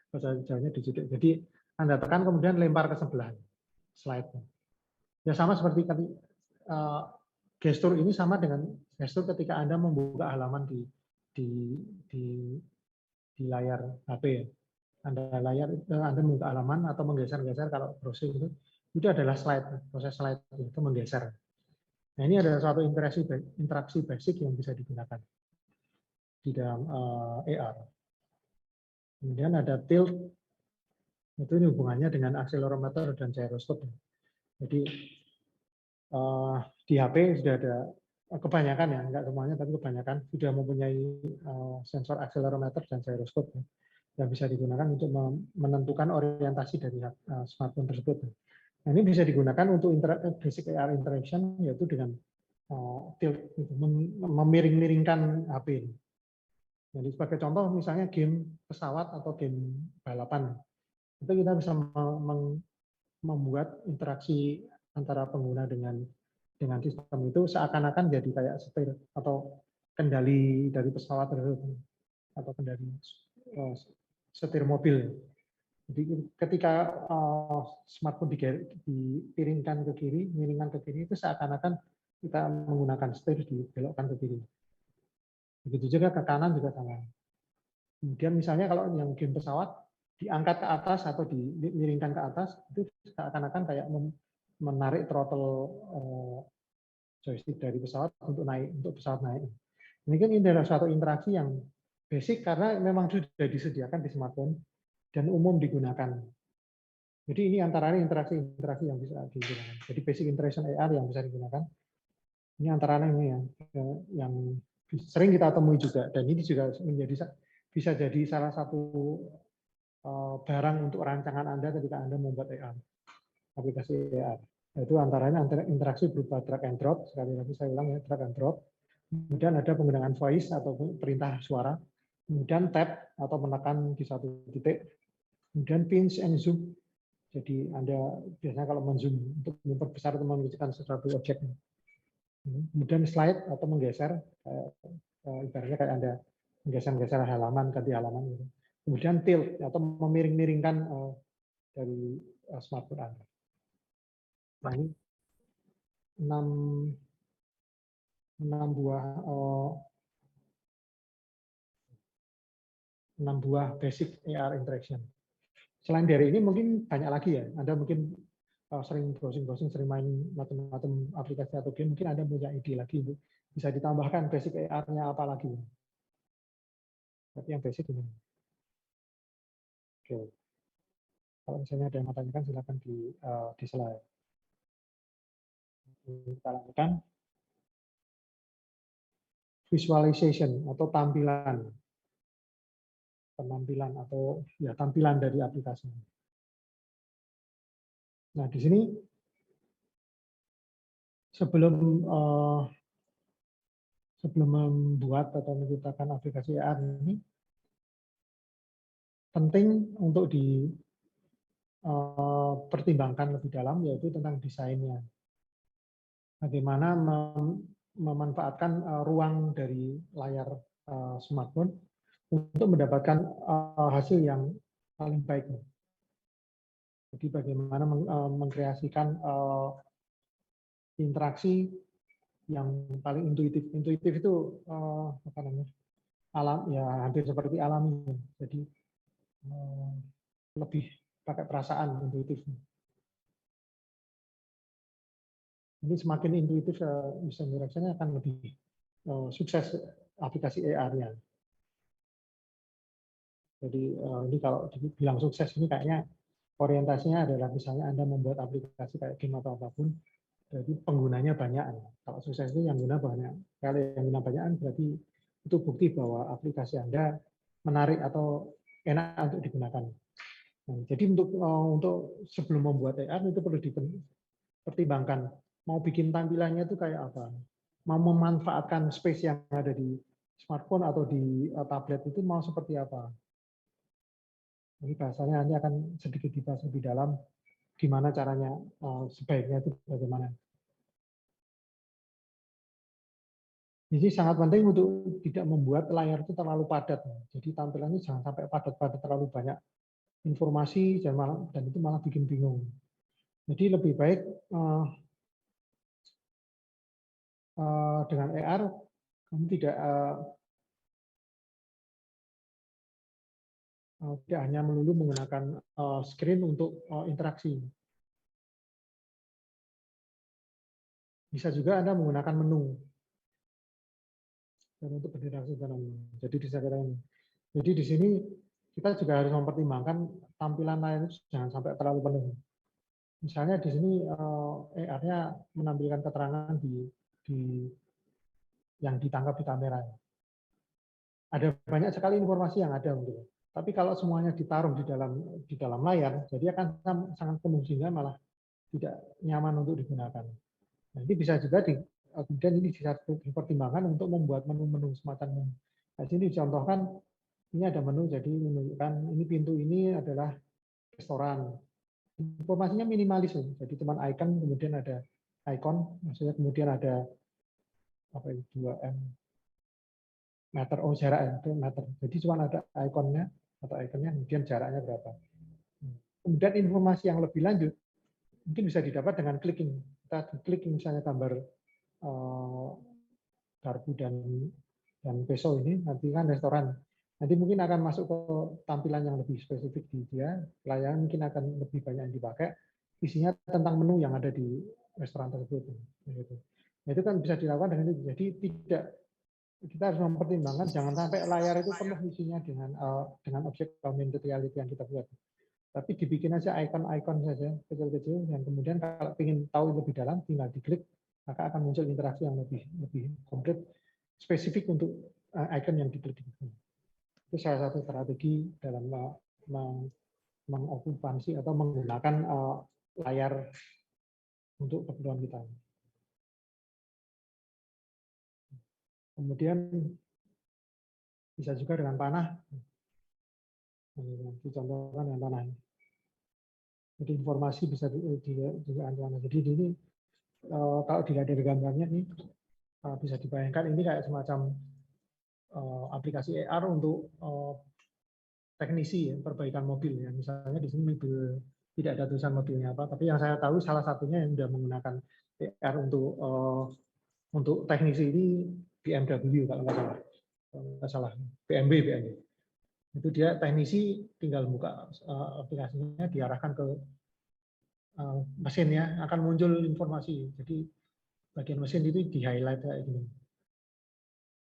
bahasa Jawanya dicutik. Jadi Anda tekan kemudian lempar ke sebelah slide. Ya sama seperti tadi gestur ini sama dengan gestur ketika Anda membuka halaman di layar HP ya. Anda membuka halaman atau menggeser-geser kalau browsing itu adalah slide, proses slide itu menggeser. Nah, ini adalah suatu interaksi basic yang bisa digunakan di dalam AR. Kemudian ada tilt, itu hubungannya dengan accelerometer dan gyroscope. Jadi di HP sudah ada kebanyakan ya, enggak semuanya tapi kebanyakan sudah mempunyai sensor accelerometer dan gyroscope yang bisa digunakan untuk menentukan orientasi dari smartphone tersebut. Nah, ini bisa digunakan untuk basic AR interaction, yaitu dengan tilt, memiring-miringkan HP. Jadi sebagai contoh misalnya game pesawat atau game balapan, itu kita bisa membuat interaksi antara pengguna dengan sistem itu seakan-akan jadi kayak setir atau kendali dari pesawat tersebut atau kendali setir mobil. Jadi ketika smartphone dipiringkan ke kiri, miringkan ke kiri, itu seakan-akan kita menggunakan setir dibelokkan ke kiri. Begitu juga ke kanan juga sama. Kemudian misalnya kalau yang game pesawat diangkat ke atas atau dimiringkan ke atas, itu seakan-akan kayak menarik throttle joystick dari pesawat untuk pesawat naik. Ini kan adalah suatu interaksi yang basic karena memang sudah disediakan di smartphone dan umum digunakan. Jadi ini antara interaksi yang bisa digunakan. Jadi basic interaction AR yang bisa digunakan. Ini antara ini yang sering kita temui juga, dan ini juga bisa jadi salah satu barang untuk rancangan Anda ketika Anda membuat AR, aplikasi AR. Itu antaranya interaksi berupa drag and drop, sekali lagi saya ulang ya, drag and drop. Kemudian ada penggunaan voice atau perintah suara, kemudian tap atau menekan di satu titik, kemudian pinch and zoom. Jadi Anda biasanya kalau menzoom untuk memperbesar atau mengecilkan sesuatu objek. Kemudian slide atau menggeser, ibaratnya kayak Anda menggeser-geser halaman, ganti halaman. Gitu. Kemudian tilt atau memiring-miringkan dari smartphone Anda. Nah, ini 6 buah basic AR interaction. Selain dari ini mungkin banyak lagi ya. Anda mungkin sering browsing, sering main macam-macam aplikasi atau game, mungkin Anda punya ide lagi bisa ditambahkan basic AR-nya apa lagi. Tapi yang basic ini. Oke. Kalau misalnya ada yang mau tanyakan silakan di slide. Kita lanjutkan. Visualization atau penampilan atau ya tampilan dari aplikasi. Nah, di sini sebelum membuat atau menciptakan aplikasi AR ini penting untuk dipertimbangkan lebih dalam, yaitu tentang desainnya. Bagaimana memanfaatkan ruang dari layar smartphone untuk mendapatkan hasil yang paling baik. Jadi bagaimana mengkreasikan interaksi yang paling intuitif. Intuitif itu apa namanya? Alam, ya hampir seperti alami. Jadi lebih pakai perasaan intuitif. Ini semakin intuitif user interaction-nya akan lebih sukses aplikasi AR-nya. Jadi ini kalau dibilang sukses ini kayaknya orientasinya adalah misalnya Anda membuat aplikasi kayak game atau apapun, jadi penggunanya banyak. Kalau sukses itu yang guna banyak. Kalau yang guna banyak berarti itu bukti bahwa aplikasi Anda menarik atau enak untuk digunakan. Nah, jadi untuk sebelum membuat AR itu perlu dipertimbangkan. Mau bikin tampilannya itu kayak apa? Mau memanfaatkan space yang ada di smartphone atau di tablet itu mau seperti apa? Ini bahasanya nanti akan sedikit dibahas lebih dalam gimana caranya sebaiknya itu bagaimana. Jadi sangat penting untuk tidak membuat layar itu terlalu padat. Jadi tampilannya jangan sampai padat-padat terlalu banyak informasi dan itu malah bikin bingung. Jadi lebih baik dengan AR kamu tidak hanya melulu menggunakan screen untuk interaksi. Bisa juga Anda menggunakan menu dan untuk berinteraksi dengan menu. Jadi di sini kita juga harus mempertimbangkan tampilan layar itu jangan sampai terlalu penuh. Misalnya di sini AR-nya menampilkan keterangan yang ditangkap di kamera. Ada banyak sekali informasi yang ada gitu. Tapi kalau semuanya ditaruh di dalam layar, jadi akan sangat penuh sehingga malah tidak nyaman untuk digunakan. Nah, ini bisa juga kemudian ini bisa dipertimbangkan untuk membuat menu-menu semacam ini. Nah, sini dicontohkan ini ada menu, jadi menunjukkan ini pintu ini adalah restoran. Informasinya minimalis, jadi cuma icon, kemudian ada icon, maksudnya kemudian ada apa itu 2M meter, oh jarak itu meter. Jadi cuma ada ikonnya atau ikonnya, kemudian jaraknya berapa. Kemudian informasi yang lebih lanjut mungkin bisa didapat dengan clicking. Kita klik misalnya gambar garpu dan peso ini, nanti kan restoran. Nanti mungkin akan masuk ke tampilan yang lebih spesifik di dia, layanan mungkin akan lebih banyak yang dipakai, isinya tentang menu yang ada di restoran tersebut. Nah, itu kan bisa dilakukan dengan itu. Jadi kita harus mempertimbangkan jangan sampai layar itu penuh isinya dengan objek augmented reality yang kita buat. Tapi dibikin aja icon-icon saja kecil-kecil, dan kemudian kalau ingin tahu lebih dalam tinggal diklik, maka akan muncul interaksi yang lebih komplit, spesifik untuk icon yang diklik. Itu salah satu strategi dalam mengokupansi atau menggunakan layar untuk keperluan kita. Kemudian bisa juga dengan panah. Dicontohkan dengan panah. Jadi informasi bisa diantarkan. Jadi ini kalau dilihat dari gambarnya ini bisa dibayangkan ini kayak semacam aplikasi AR untuk teknisi ya, perbaikan mobil ya. Misalnya di sini mobil tidak ada tulisan mobilnya apa, tapi yang saya tahu salah satunya yang sudah menggunakan PR untuk teknisi ini BMW kalau nggak salah, BMW. Itu dia teknisi tinggal buka aplikasinya, diarahkan ke mesinnya, akan muncul informasi. Jadi bagian mesin itu di highlight kayak gini.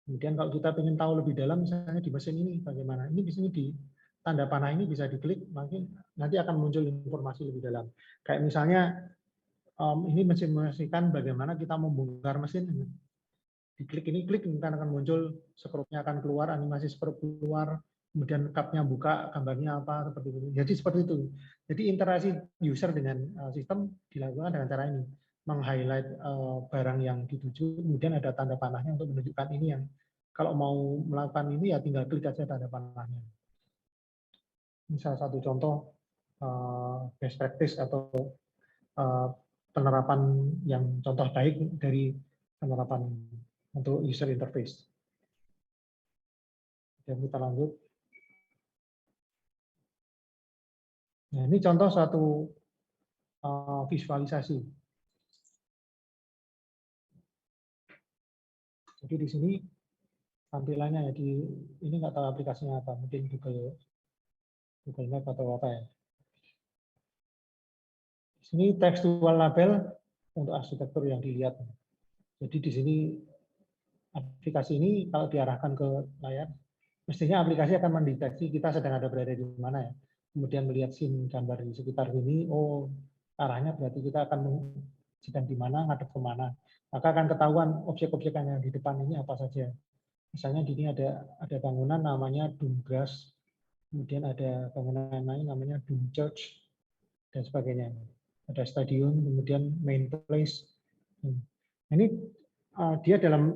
Kemudian kalau kita ingin tahu lebih dalam, misalnya di mesin ini bagaimana, ini di sini di tanda panah ini bisa diklik, nanti akan muncul informasi lebih dalam. Kayak misalnya ini mensimulasikan bagaimana kita membongkar mesin. Diklik ini, klik, akan muncul skrupnya akan keluar, animasi skrup keluar, kemudian cupnya buka, gambarnya apa, seperti itu. Jadi seperti itu. Jadi interaksi user dengan sistem dilakukan dengan cara ini. Meng-highlight barang yang dituju, kemudian ada tanda panahnya untuk menunjukkan ini yang kalau mau melakukan ini ya tinggal klik aja tanda panahnya. Ini salah satu contoh best practice atau penerapan yang contoh baik dari penerapan untuk user interface. Dan kita lanjut. Nah, ini contoh satu visualisasi. Jadi di sini tampilannya ya, ini nggak tahu aplikasinya apa, mungkin Google Map atau apa ya. Di sini tekstual label untuk arsitektur yang dilihat. Jadi di sini aplikasi ini kalau diarahkan ke layar, mestinya aplikasi akan mendeteksi kita sedang berada di mana ya. Kemudian melihat scene gambar di sekitar ini, oh arahnya berarti kita akan sedang di mana, ngadep kemana. Maka akan ketahuan objek-objek yang di depan ini apa saja. Misalnya di sini ada bangunan namanya Doom Grass, kemudian ada bangunan lain namanya Doom Church, dan sebagainya. Ada stadion, kemudian main place. Ini dia dalam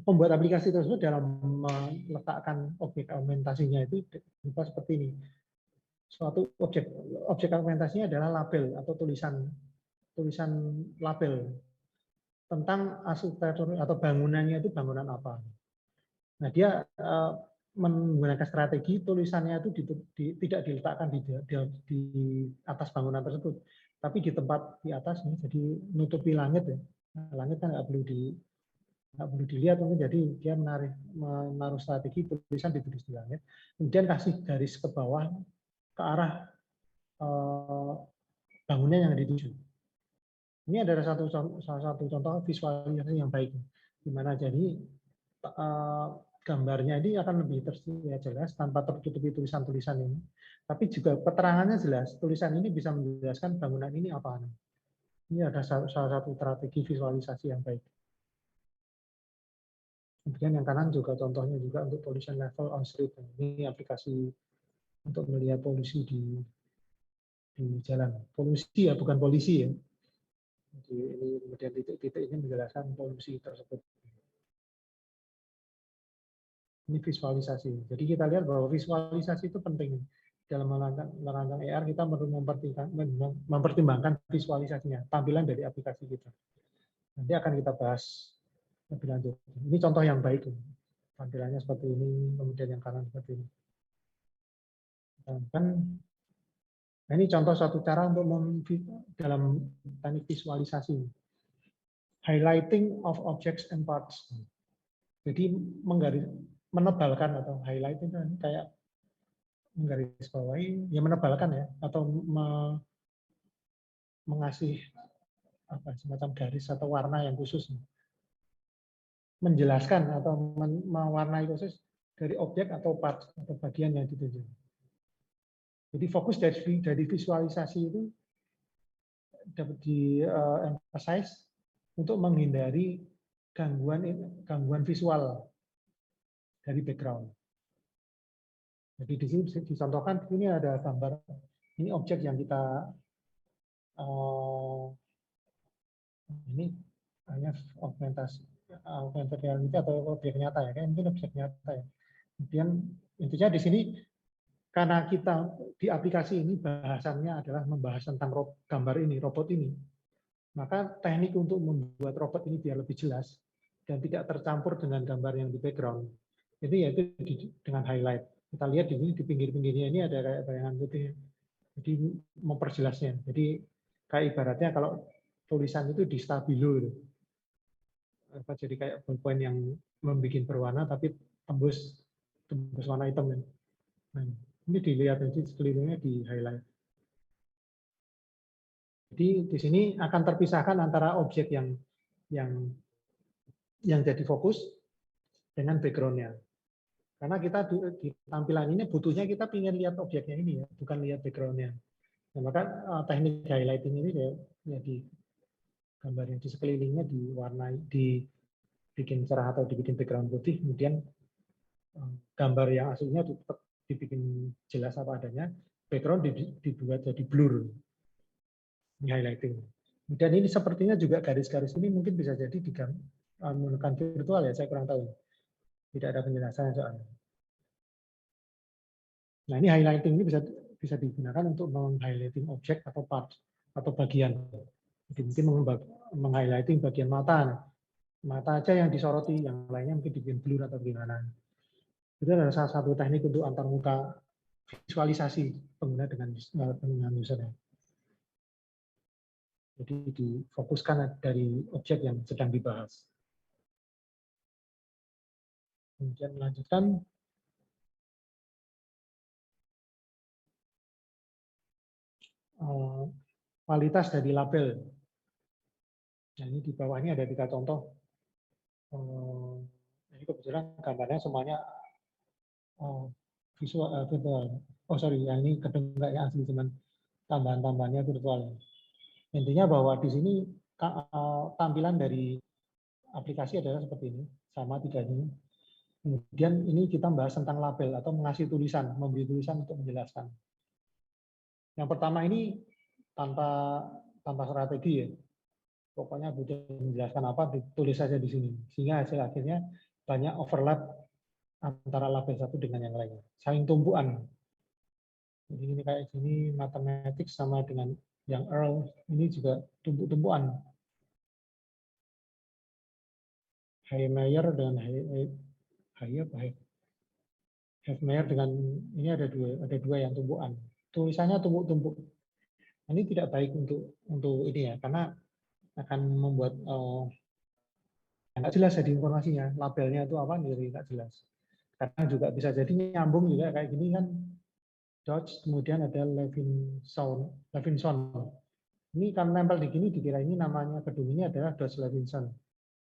pembuat aplikasi tersebut dalam meletakkan objek augmentasinya itu berupa seperti ini. Suatu objek augmentasinya adalah label atau tulisan label tentang arsitektur atau bangunannya itu bangunan apa. Nah, dia menggunakan strategi tulisannya itu tidak diletakkan di atas bangunan tersebut, tapi di tempat di atas, jadi nutupi langit ya. Nah, langit kan nggak perlu dilihat, jadi dia menaruh strategi tulisan ditulis di langit, kemudian kasih garis ke bawah ke arah bangunan yang dituju. Ini adalah salah satu contoh visualisasi yang baik, di mana jadi gambarnya ini akan lebih terlihat jelas tanpa tertutupi tulisan-tulisan ini, tapi juga keterangannya jelas. Tulisan ini bisa menjelaskan bangunan ini apa. Ini ada salah satu strategi visualisasi yang baik. Kemudian yang kanan juga contohnya juga untuk pollution level on street. Ini aplikasi untuk melihat polusi di jalan. Polusi ya, bukan polisi ya. Jadi ini kemudian titik-titik ini menjelaskan polusi tersebut. Ini visualisasi. Jadi kita lihat bahwa visualisasi itu penting. Dalam merancang AR kita perlu mempertimbangkan visualisasinya, tampilan dari aplikasi kita. Nanti akan kita bahas lebih lanjut. Ini contoh yang baik. Tampilannya seperti ini, kemudian yang kanan seperti ini. Nah, ini contoh satu cara untuk dalam teknik visualisasi. Highlighting of objects and parts. Jadi menebalkan atau highlight itu kayak menggarisbawahi, ya menebalkan ya, atau mengasih semacam garis atau warna yang khusus. Menjelaskan atau mewarnai khusus dari objek atau part atau bagian yang dituju. Jadi fokus dari visualisasi itu dapat di-emphasize untuk menghindari gangguan visual dari background. Jadi di sini dicontohkan, ini ada gambar, ini objek yang kita ini hanya augmented reality atau objek nyata ya, kan mungkin objek nyata ya. Kemudian intinya di sini karena kita di aplikasi ini bahasannya adalah membahas tentang gambar ini, robot ini, maka teknik untuk membuat robot ini biar lebih jelas dan tidak tercampur dengan gambar yang di background, jadi yaitu dengan highlight. Kita lihat di sini di pinggir-pinggirnya ini ada kayak bayangan putih, jadi memperjelasnya. Jadi kayak ibaratnya kalau tulisan itu di stabilo. Jadi kayak ballpoint yang membuat berwarna tapi tembus warna hitam. Nah, ini dilihat nanti sekelilingnya di highlight. Jadi di sini akan terpisahkan antara objek yang jadi fokus dengan background-nya. Karena kita di tampilan ini butuhnya kita ingin lihat objeknya ini ya, bukan lihat background-nya. Nah, maka teknik highlighting ini ya di gambarnya di sekelilingnya diwarnai, dibikin cerah atau dibikin background putih, kemudian gambar yang aslinya tetap dibikin jelas apa adanya, background dibuat jadi blur, ini highlighting. Dan ini sepertinya juga garis-garis ini mungkin bisa jadi menggunakan virtual ya, saya kurang tahu. Tidak ada penjelasan soalnya. Nah ini highlighting ini bisa digunakan untuk meng-highlighting objek atau part atau bagian. Jadi mungkin meng-highlighting bagian mata. Mata aja yang disoroti, yang lainnya mungkin dibikin blur atau gimana. Itu adalah salah satu teknik untuk antarmuka visualisasi pengguna dengan usernya. Jadi difokuskan dari objek yang sedang dibahas. Kemudian melanjutkan. Kualitas dari label. Nah, ini di bawah ini ada 3 contoh. Ini kebetulan gambarnya semuanya virtual. Oh sorry, yang ini gedung nggak yang asli, cuman tambahan-tambahannya virtual. Intinya bahwa di sini tampilan dari aplikasi adalah seperti ini, sama 3 ini. Kemudian ini kita bahas tentang label atau mengasih tulisan, memberi tulisan untuk menjelaskan. Yang pertama ini tanpa strategi ya. Pokoknya butuh menjelaskan apa, ditulis saja di sini. Sehingga hasil akhirnya banyak overlap antara label satu dengan yang lainnya. Saling tumpuan. Jadi ini kayak gini, mathematics sama dengan yang Earl, ini juga tumpuk-tumpuan. Haymeyer dengan Hefmeyer dengan ini ada dua yang tumpuan. Tulisannya tumpuk-tumpuk. Ini tidak baik untuk ini ya, karena akan membuat nggak jelas jadi informasinya. Labelnya itu apa jadi nggak jelas. Karena juga bisa jadi nyambung juga kayak gini kan. Dodge, kemudian ada Levinson. Ini kan nempel di gini dikira ini namanya gedung ini adalah Dodge Levinson.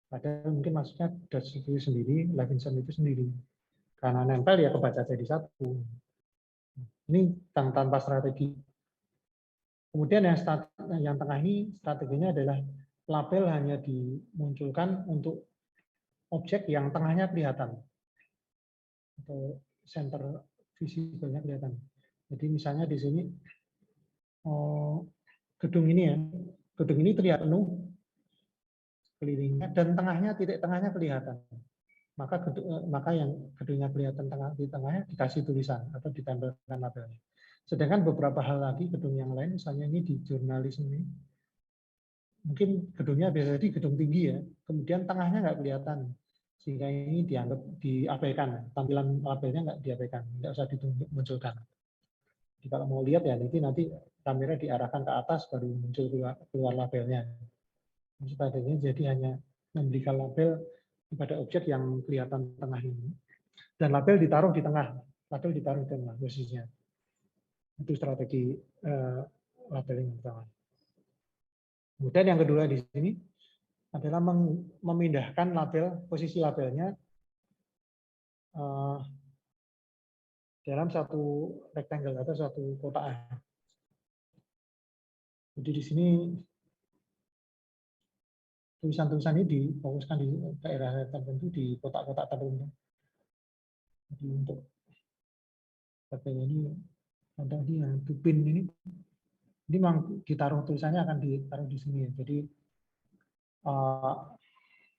Padahal mungkin maksudnya Dodge itu sendiri, Levinson itu sendiri. Karena nempel ya kebaca jadi satu. Ini tanpa strategi. Kemudian yang tengah ini strateginya adalah label hanya dimunculkan untuk objek yang tengahnya kelihatan. Atau center visible-nya kelihatan. Jadi misalnya di sini gedung ini ya, gedung ini terlihat penuh kelilingnya dan tengahnya, titik tengahnya kelihatan. Maka yang gedungnya kelihatan di tengahnya dikasih tulisan atau ditempelkan labelnya. Sedangkan beberapa hal lagi gedung yang lain, misalnya ini di jurnalis ini, mungkin gedungnya biasa jadi gedung tinggi ya, kemudian tengahnya nggak kelihatan, sehingga ini diabaikan, tampilan labelnya nggak diabaikan, nggak usah dimunculkan. Jadi kalau mau lihat ya nanti kamera diarahkan ke atas baru muncul keluar labelnya. Strateginya jadi hanya memberikan label kepada objek yang kelihatan tengah ini. Dan label ditaruh di tengah. Label ditaruh di tengah posisinya. Itu strategi labeling yang pertama. Kemudian yang kedua di sini adalah memindahkan posisi labelnya dalam satu rectangle atau satu kotak. Jadi di sini tulisan-tulisan ini difokuskan di daerah tertentu, di kotak-kotak tertentu. Jadi untuk label ini, contoh ini yang Tupin ini memang ditaruh tulisannya akan ditaruh di sini. Jadi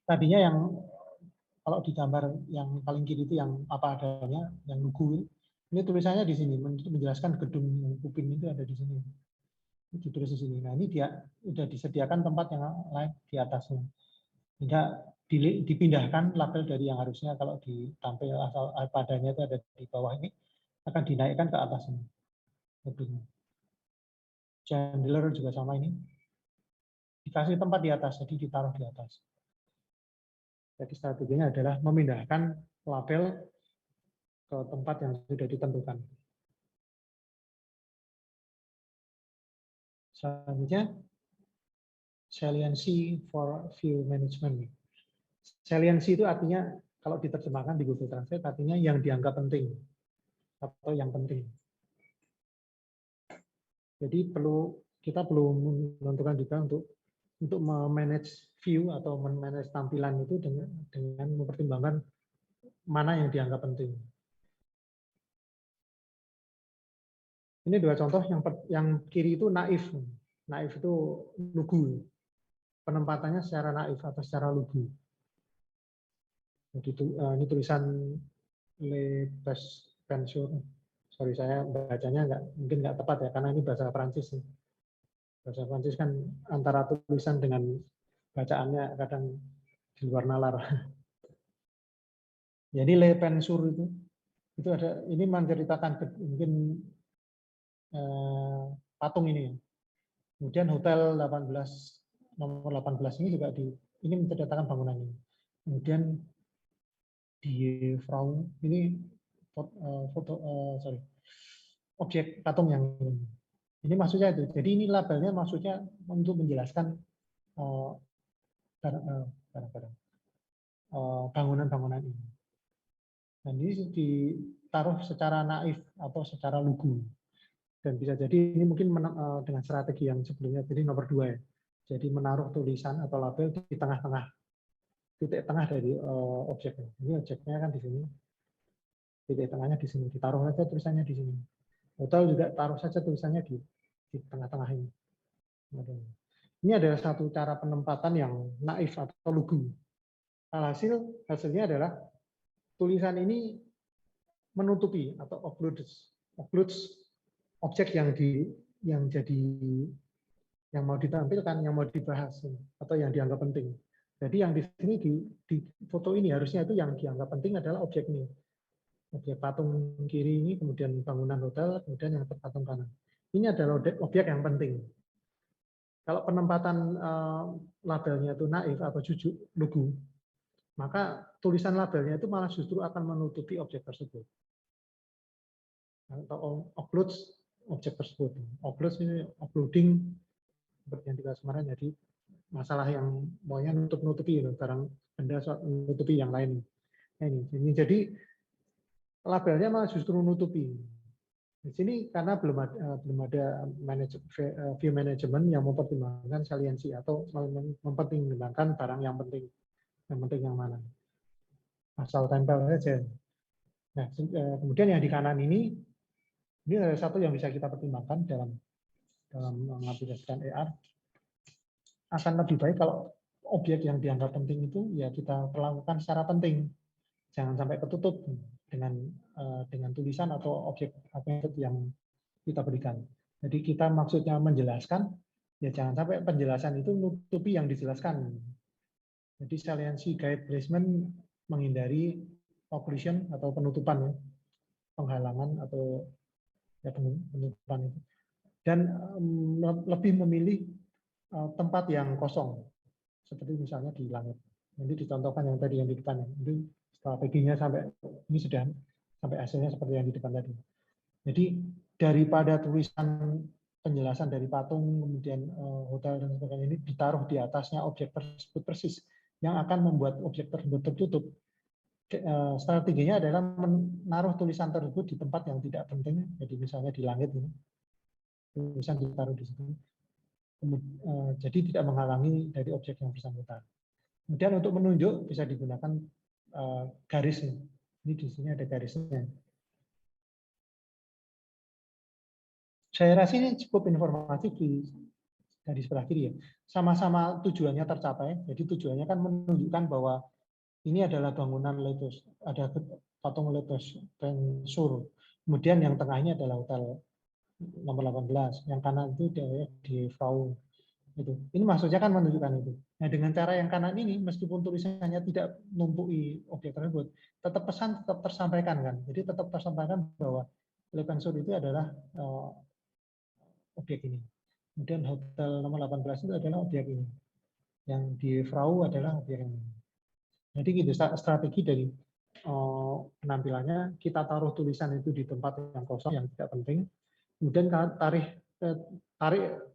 tadinya yang kalau di gambar yang paling kiri itu yang apa adanya, yang lugu ini tulisannya di sini menjelaskan gedung yang Tupin itu ada di sini. Ini ditulis di sini. Nah ini dia sudah disediakan tempat yang lain di atasnya. Sehingga dipindahkan label dari yang harusnya kalau ditampil asal padanya itu ada di bawah ini akan dinaikkan ke atas ini. Chandler juga sama ini. dikasih tempat di atas, jadi ditaruh di atas. Jadi strateginya adalah memindahkan label ke tempat yang sudah ditentukan. Selanjutnya, saliency for view management. Saliency itu artinya, kalau diterjemahkan di Google Translate, artinya yang dianggap penting atau yang penting. Jadi kita perlu menentukan juga untuk memanage view atau memanage tampilan itu dengan mempertimbangkan mana yang dianggap penting. Ini dua contoh, yang kiri itu naif. Naif itu lugu. Penempatannya secara naif atau secara lugu. Jadi ini tulisan Le Pensur. Sorry, saya bacanya mungkin nggak tepat ya, karena ini bahasa Prancis. Bahasa Prancis kan antara tulisan dengan bacaannya kadang di luar nalar. Jadi Le Pensur itu ada, ini menceritakan mungkin patung ini. Kemudian hotel 18 nomor 18 ini juga ini menceritakan bangunan ini. Kemudian di Frau ini objek patung yang ini maksudnya itu. Jadi ini labelnya maksudnya untuk menjelaskan bangunan-bangunan ini. Dan ini ditaruh secara naif atau secara lugu. Dan bisa jadi ini mungkin dengan strategi yang sebelumnya, jadi nomor 2 ya. Jadi menaruh tulisan atau label di tengah-tengah, titik tengah dari objeknya. Ini objeknya kan di sini, titik tengahnya di sini, ditaruh saja tulisannya di sini. Hotel juga taruh saja tulisannya di tengah-tengah ini. Ini adalah satu cara penempatan yang naif atau lugu. Hasilnya adalah tulisan ini menutupi atau occludes objek yang mau ditampilkan, yang mau dibahas atau yang dianggap penting. Jadi yang di sini di foto ini harusnya itu yang dianggap penting adalah objek ini. Objek patung kiri ini, kemudian bangunan hotel, kemudian yang patung kanan. Ini adalah objek yang penting. Kalau penempatan labelnya itu naif atau jujur, lugu, maka tulisan labelnya itu malah justru akan menutupi objek tersebut. Atau occludes objek tersebut. Occludes ini uploading seperti yang dibahas kemarin, jadi masalah yang maunya nutupi barang benda nutupi yang lain. Nah, ini jadi labelnya malah justru nutupi. Di sini karena belum ada view management yang mempertimbangkan saliensi atau mempertimbangkan barang yang penting yang mana. Asal tempel saja. Nah, kemudian yang di kanan ini ada satu yang bisa kita pertimbangkan dalam mengaplikasikan AR. Akan lebih baik kalau objek yang dianggap penting itu ya kita perlakukan secara penting. Jangan sampai ketutup dengan tulisan atau objek yang kita berikan. Jadi kita maksudnya menjelaskan, ya jangan sampai penjelasan itu nutupi yang dijelaskan. Jadi saliency guide placement menghindari occlusion atau penutupan, penghalangan atau ya penutupan itu. Dan lebih memilih tempat yang kosong, seperti misalnya di langit. Nanti dicontohkan yang tadi yang di depan. Itu strateginya sampai ini sudah sampai hasilnya seperti yang di depan tadi. Jadi daripada tulisan penjelasan dari patung, kemudian hotel dan sebagainya ini ditaruh di atasnya objek tersebut persis, yang akan membuat objek tersebut tertutup. Strateginya adalah menaruh tulisan tersebut di tempat yang tidak penting, jadi misalnya di langit ini, tulisan ditaruh di situ. Jadi tidak menghalangi dari objek yang bersangkutan. Kemudian untuk menunjuk bisa digunakan garis. Ini di sini ada garisnya. Saya rasa ini cukup informatif dari sebelah kiri ya. Sama-sama tujuannya tercapai. Jadi tujuannya kan menunjukkan bahwa ini adalah bangunan Letos, ada patung Letos Pensur. Kemudian yang tengah ini adalah hotel nomor 18. Yang kanan itu di Frau. Itu. Ini maksudnya kan menunjukkan itu. Nah, dengan cara yang kanan ini, meskipun tulisannya tidak numpui objek tersebut, tetap pesan tetap tersampaikan kan. Jadi tetap tersampaikan bahwa Le Pensur itu adalah objek ini. Kemudian hotel nomor 18 itu adalah objek ini. Yang di Frau adalah objek ini. Jadi gitu strategi dari penampilannya, kita taruh tulisan itu di tempat yang kosong yang tidak penting. Kemudian tarik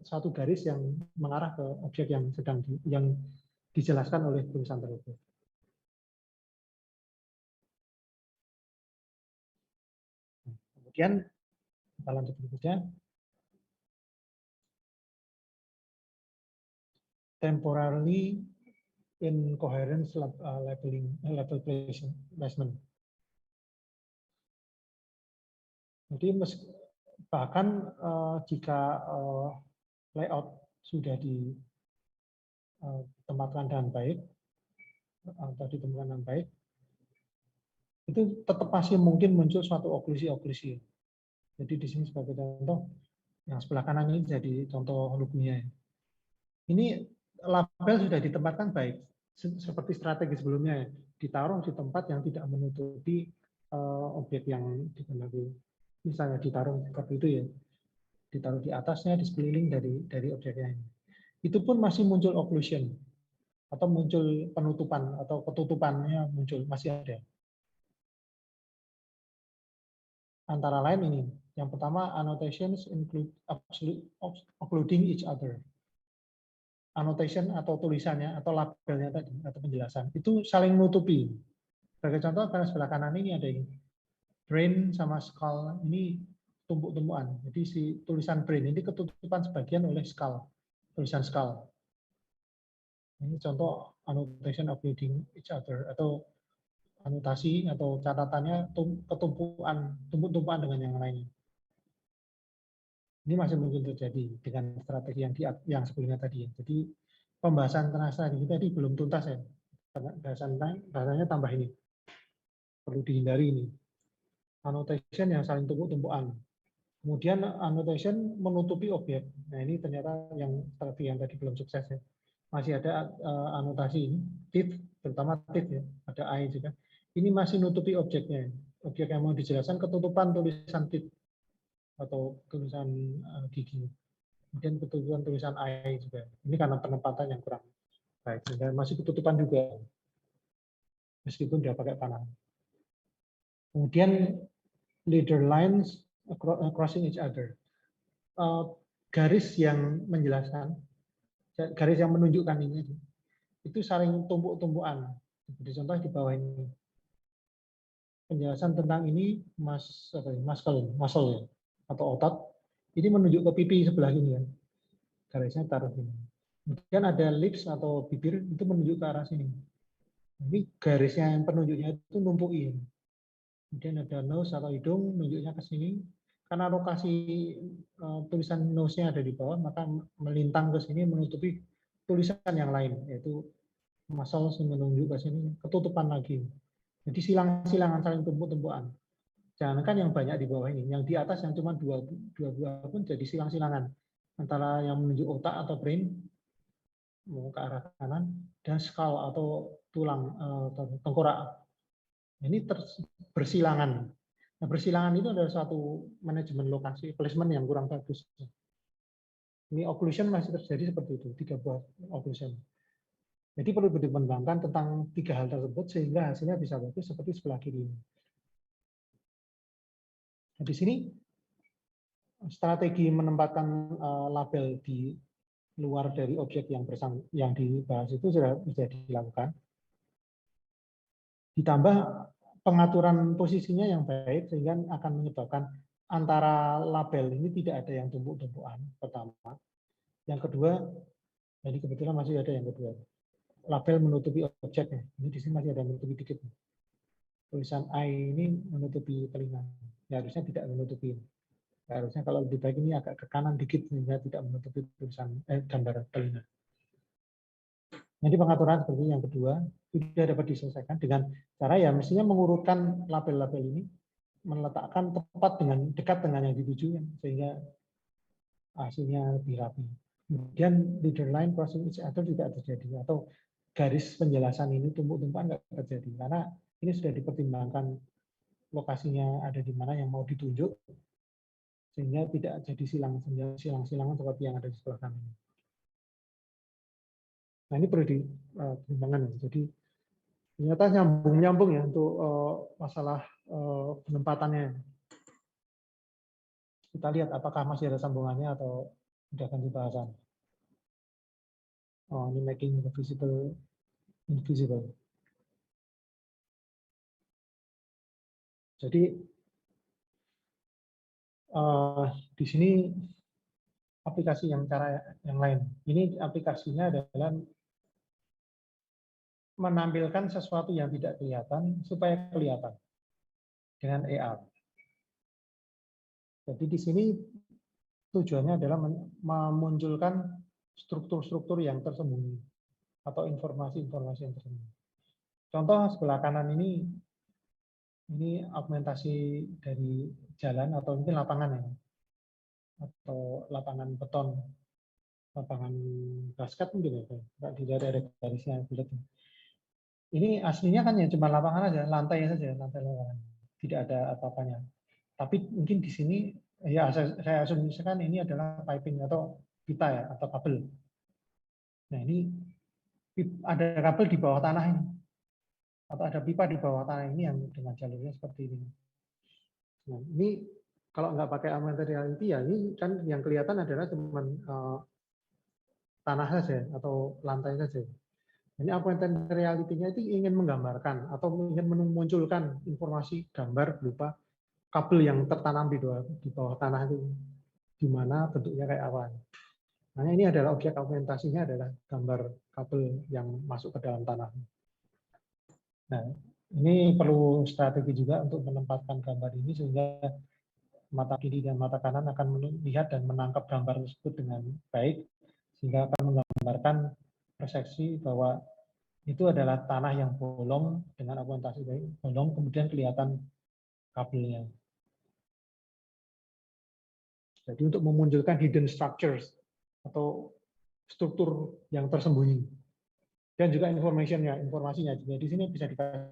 satu garis yang mengarah ke objek yang sedang yang dijelaskan oleh tulisan tersebut. Kemudian kita lanjut berikutnya. Temporarily incoherence label placement. Jadi bahkan jika layout sudah ditempatkan dengan baik atau ditemukan dengan baik, itu tetap masih mungkin muncul suatu oklusi-oklusi. Jadi di sini sebagai contoh, yang sebelah kanan ini jadi contoh logonya. Ini label sudah ditempatkan baik, seperti strategi sebelumnya, ditaruh di tempat yang tidak menutupi objek yang digunakan. Misalnya ditaruh seperti itu ya, ditaruh di atasnya, di sekeliling dari objeknya ini. Itu pun masih muncul occlusion atau muncul penutupan atau ketutupannya muncul, masih ada. Antara lain ini, yang pertama annotations include occluding each other. Annotation atau tulisannya atau labelnya tadi atau penjelasan itu saling menutupi. Sebagai contoh, karena sebelah kanan ini ada ini brain sama skull, ini tumpuk-tumpukan. Jadi si tulisan brain ini ketutupan sebagian oleh skull, tulisan skull. Ini contoh annotation occluding each other atau anotasi atau catatannya ketumpukan, tumpuk-tumpukan dengan yang lainnya. Ini masih mungkin terjadi dengan strategi yang sebelumnya tadi. Jadi pembahasan tentang strategi tadi belum tuntas ya. Bahasanya tambah ini. Perlu dihindari ini. Annotation yang saling tumpuk-tumpukan. Kemudian annotation menutupi objek. Nah ini ternyata yang strategi yang tadi belum sukses ya. Masih ada anotasi ini, teeth, terutama teeth ya. Ada I juga. Ini masih nutupi objeknya. Objek yang mau dijelaskan ketutupan tulisan teeth atau tulisan gigi. Kemudian ketutupan tulisan I juga. Ini karena penempatan yang kurang baik. Dan masih ketutupan juga. Meskipun dia pakai panah. Kemudian leader lines crossing each other. Garis yang menjelaskan, garis yang menunjukkan ini, itu saling tumpuk-tumpukan. Seperti contoh di bawah ini. Penjelasan tentang ini muscle ya, atau otot. Ini menunjuk ke pipi sebelah ini kan. Garisnya taruh sini. Kemudian ada lips atau bibir itu menunjuk ke arah sini. Ini garisnya yang penunjuknya itu numpukin. Kemudian ada nose atau hidung menunjuknya ke sini. Karena lokasi tulisan nose-nya ada di bawah, maka melintang ke sini menutupi tulisan yang lain, yaitu muscle menunjuk ke sini, ketutupan lagi. Jadi silang-silangan saling tumpuk-tumpukan. Jangankan yang banyak di bawah ini, yang di atas yang cuma dua buah pun jadi silang-silangan antara yang menunjuk otak atau brain mau ke arah kanan dan skull atau tulang tengkorak. Ini bersilangan. Nah, bersilangan itu adalah suatu manajemen lokasi, placement yang kurang bagus. Ini occlusion masih terjadi seperti itu, 3 buah occlusion. Jadi perlu dikembangkan tentang 3 hal tersebut sehingga hasilnya bisa bagus seperti sebelah kiri ini. Nah, di sini strategi menempatkan label di luar dari objek yang dibahas itu sudah bisa dilakukan. Ditambah pengaturan posisinya yang baik sehingga akan menyebabkan antara label ini tidak ada yang tumpuk-tumpukan pertama. Yang kedua, jadi kebetulan masih ada yang kedua. Label menutupi objeknya. Ini di sini masih ada yang menutupi dikit. Tulisan I ini menutupi telinga. Ya, harusnya tidak menutupi. Ya, harusnya kalau lebih baik ini agak ke kanan dikit sehingga tidak menutupi tulisan gambar telinga. Jadi pengaturan seperti yang kedua sudah dapat diselesaikan dengan cara ya mestinya mengurutkan label-label ini, meletakkan tepat dekat dengan yang dituju sehingga hasilnya lebih rapi. Kemudian leader line crossing each other tidak terjadi atau garis penjelasan ini tumpuk-tumpukan nggak terjadi karena ini sudah dipertimbangkan lokasinya ada di mana yang mau ditunjuk sehingga tidak jadi silang-silangan seperti yang ada di sebelah kanan. Nah, ini perlu dipertimbangkan ya. Jadi ternyata nyambung ya untuk masalah penempatannya. Kita lihat apakah masih ada sambungannya atau sudah ganti bahasan. Oh, ini making the visible invisible. Jadi di sini aplikasi cara yang lain. Ini aplikasinya adalah menampilkan sesuatu yang tidak kelihatan supaya kelihatan dengan AR. Jadi di sini tujuannya adalah memunculkan struktur-struktur yang tersembunyi atau informasi-informasi yang tersembunyi. Contoh sebelah kanan ini augmentasi dari jalan atau mungkin lapangan ya, atau lapangan beton, lapangan basket mungkin ya, tidak ada garisnya bulat. Ini aslinya kan ya cuma lapangan aja, lantai saja, lantai lapangan, tidak ada apa-apanya. Tapi mungkin di sini ya saya asumsikan ini adalah piping atau pita ya, atau kabel. Nah ini ada kabel di bawah tanah ini, atau ada pipa di bawah tanah ini yang dengan jalurnya seperti ini. Nah ini kalau nggak pakai augmented reality ya ini kan yang kelihatan adalah cuma tanah saja atau lantai saja. Ini augmented reality-nya itu ingin menggambarkan atau ingin memunculkan informasi gambar berupa kabel yang tertanam di bawah tanah itu, di mana bentuknya kayak apa. Nah, ini adalah objek augmentasinya adalah gambar kabel yang masuk ke dalam tanah. Nah, ini perlu strategi juga untuk menempatkan gambar ini sehingga mata kiri dan mata kanan akan melihat dan menangkap gambar tersebut dengan baik, sehingga akan menggambarkan persepsi bahwa itu adalah tanah yang bolong dengan augmentasi bolong, kemudian kelihatan kabelnya. Jadi untuk memunculkan hidden structures atau struktur yang tersembunyi. Dan juga informasinya juga di sini bisa dikasih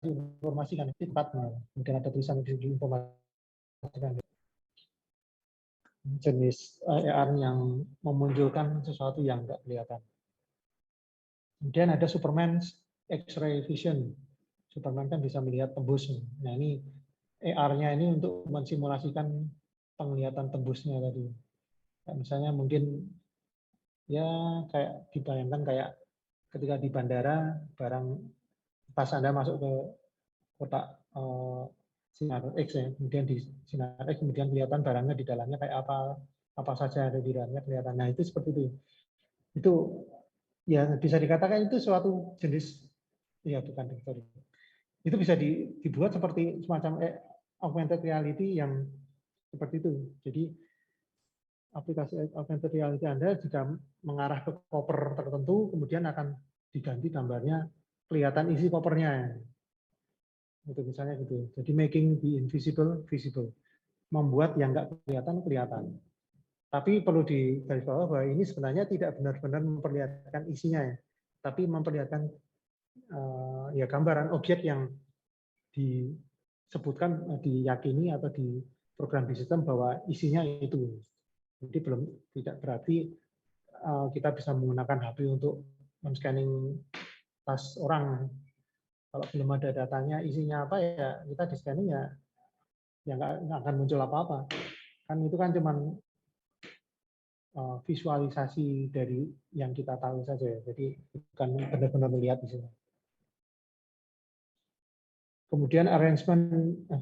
informasi kan tempatnya. Kemudian ada tulisan di informasikan jenis AR yang memunculkan sesuatu yang enggak kelihatan. Kemudian ada Superman X-ray vision. Superman kan bisa melihat tembus. Nah ini AR-nya ini untuk mensimulasikan penglihatan tembusnya tadi. Kayak misalnya mungkin ya kayak dibayangkan kayak ketika di bandara barang pas Anda masuk ke kotak sinar X ya, kemudian di sinar X kemudian kelihatan barangnya di dalamnya kayak apa saja ada di dalamnya kelihatan. Nah itu seperti itu. Itu ya bisa dikatakan itu suatu jenis ya bukan sorry. Itu bisa dibuat seperti semacam augmented reality yang seperti itu. Jadi aplikasi augmented reality Anda jika mengarah ke koper tertentu, kemudian akan diganti gambarnya kelihatan isi kopernya. Itu misalnya gitu. Jadi making the invisible visible. Membuat yang nggak kelihatan kelihatan. Tapi perlu digarisbawahi bahwa ini sebenarnya tidak benar-benar memperlihatkan isinya ya. Tapi memperlihatkan ya gambaran objek yang disebutkan, diyakini atau di program di sistem bahwa isinya itu. Jadi tidak berarti kita bisa menggunakan HP untuk men-scanning tas orang. Kalau belum ada datanya isinya apa ya kita di scanning ya nggak akan muncul apa-apa. Kan itu kan cuman visualisasi dari yang kita tahu saja. Jadi bukan benar-benar melihat di sini. Kemudian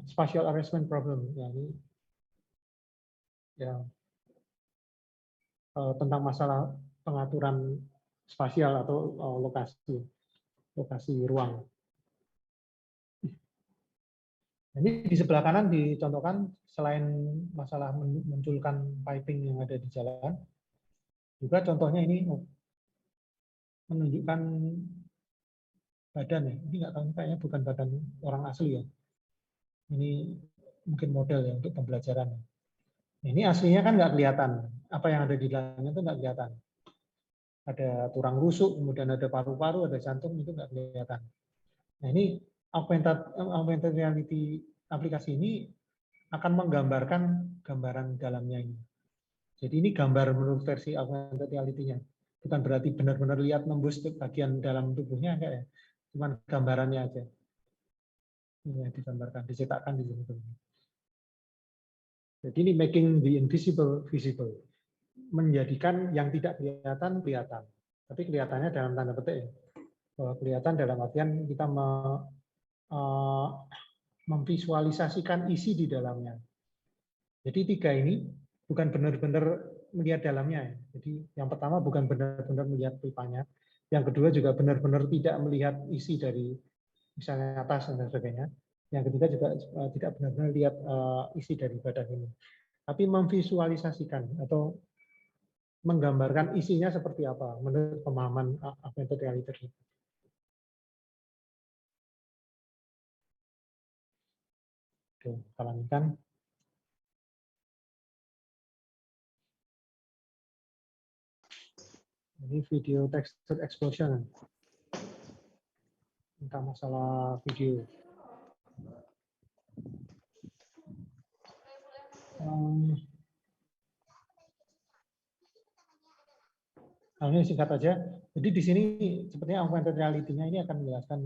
spatial arrangement problem, ya ini ya tentang masalah pengaturan spasial atau lokasi ruang. Ini di sebelah kanan dicontohkan selain masalah memunculkan piping yang ada di jalan, juga contohnya ini menunjukkan badan ya. Ini nggak tahu kayaknya bukan badan orang asli ya. Ini mungkin model ya untuk pembelajaran. Ini aslinya kan nggak kelihatan. Apa yang ada di dalamnya itu nggak kelihatan. Ada tulang rusuk, kemudian ada paru-paru, ada jantung, itu nggak kelihatan. Nah ini augmented reality aplikasi ini akan menggambarkan gambaran dalamnya ini. Jadi ini gambar menurut versi augmented reality-nya. Bukan berarti benar-benar lihat nembus bagian dalam tubuhnya, enggak ya. Cuman gambarannya aja. Ini yang digambarkan, dicetakkan di sini. Jadi ini making the invisible visible. Menjadikan yang tidak kelihatan kelihatan. Tapi kelihatannya dalam tanda petik ya. Bahwa kelihatan dalam artian kita memvisualisasikan isi di dalamnya. Jadi tiga ini bukan benar-benar melihat dalamnya. Jadi yang pertama bukan benar-benar melihat pipanya. Yang kedua juga benar-benar tidak melihat isi dari misalnya atas dan sebagainya. Yang ketiga juga tidak benar-benar lihat isi dari badan ini. Tapi memvisualisasikan atau menggambarkan isinya seperti apa menurut pemahaman augmented reality. Oke, kita lanjutkan. Ini video texture explosion. Tentang masalah video. Nah, ini singkat aja. Jadi di sini sepertinya augmented reality-nya ini akan menjelaskan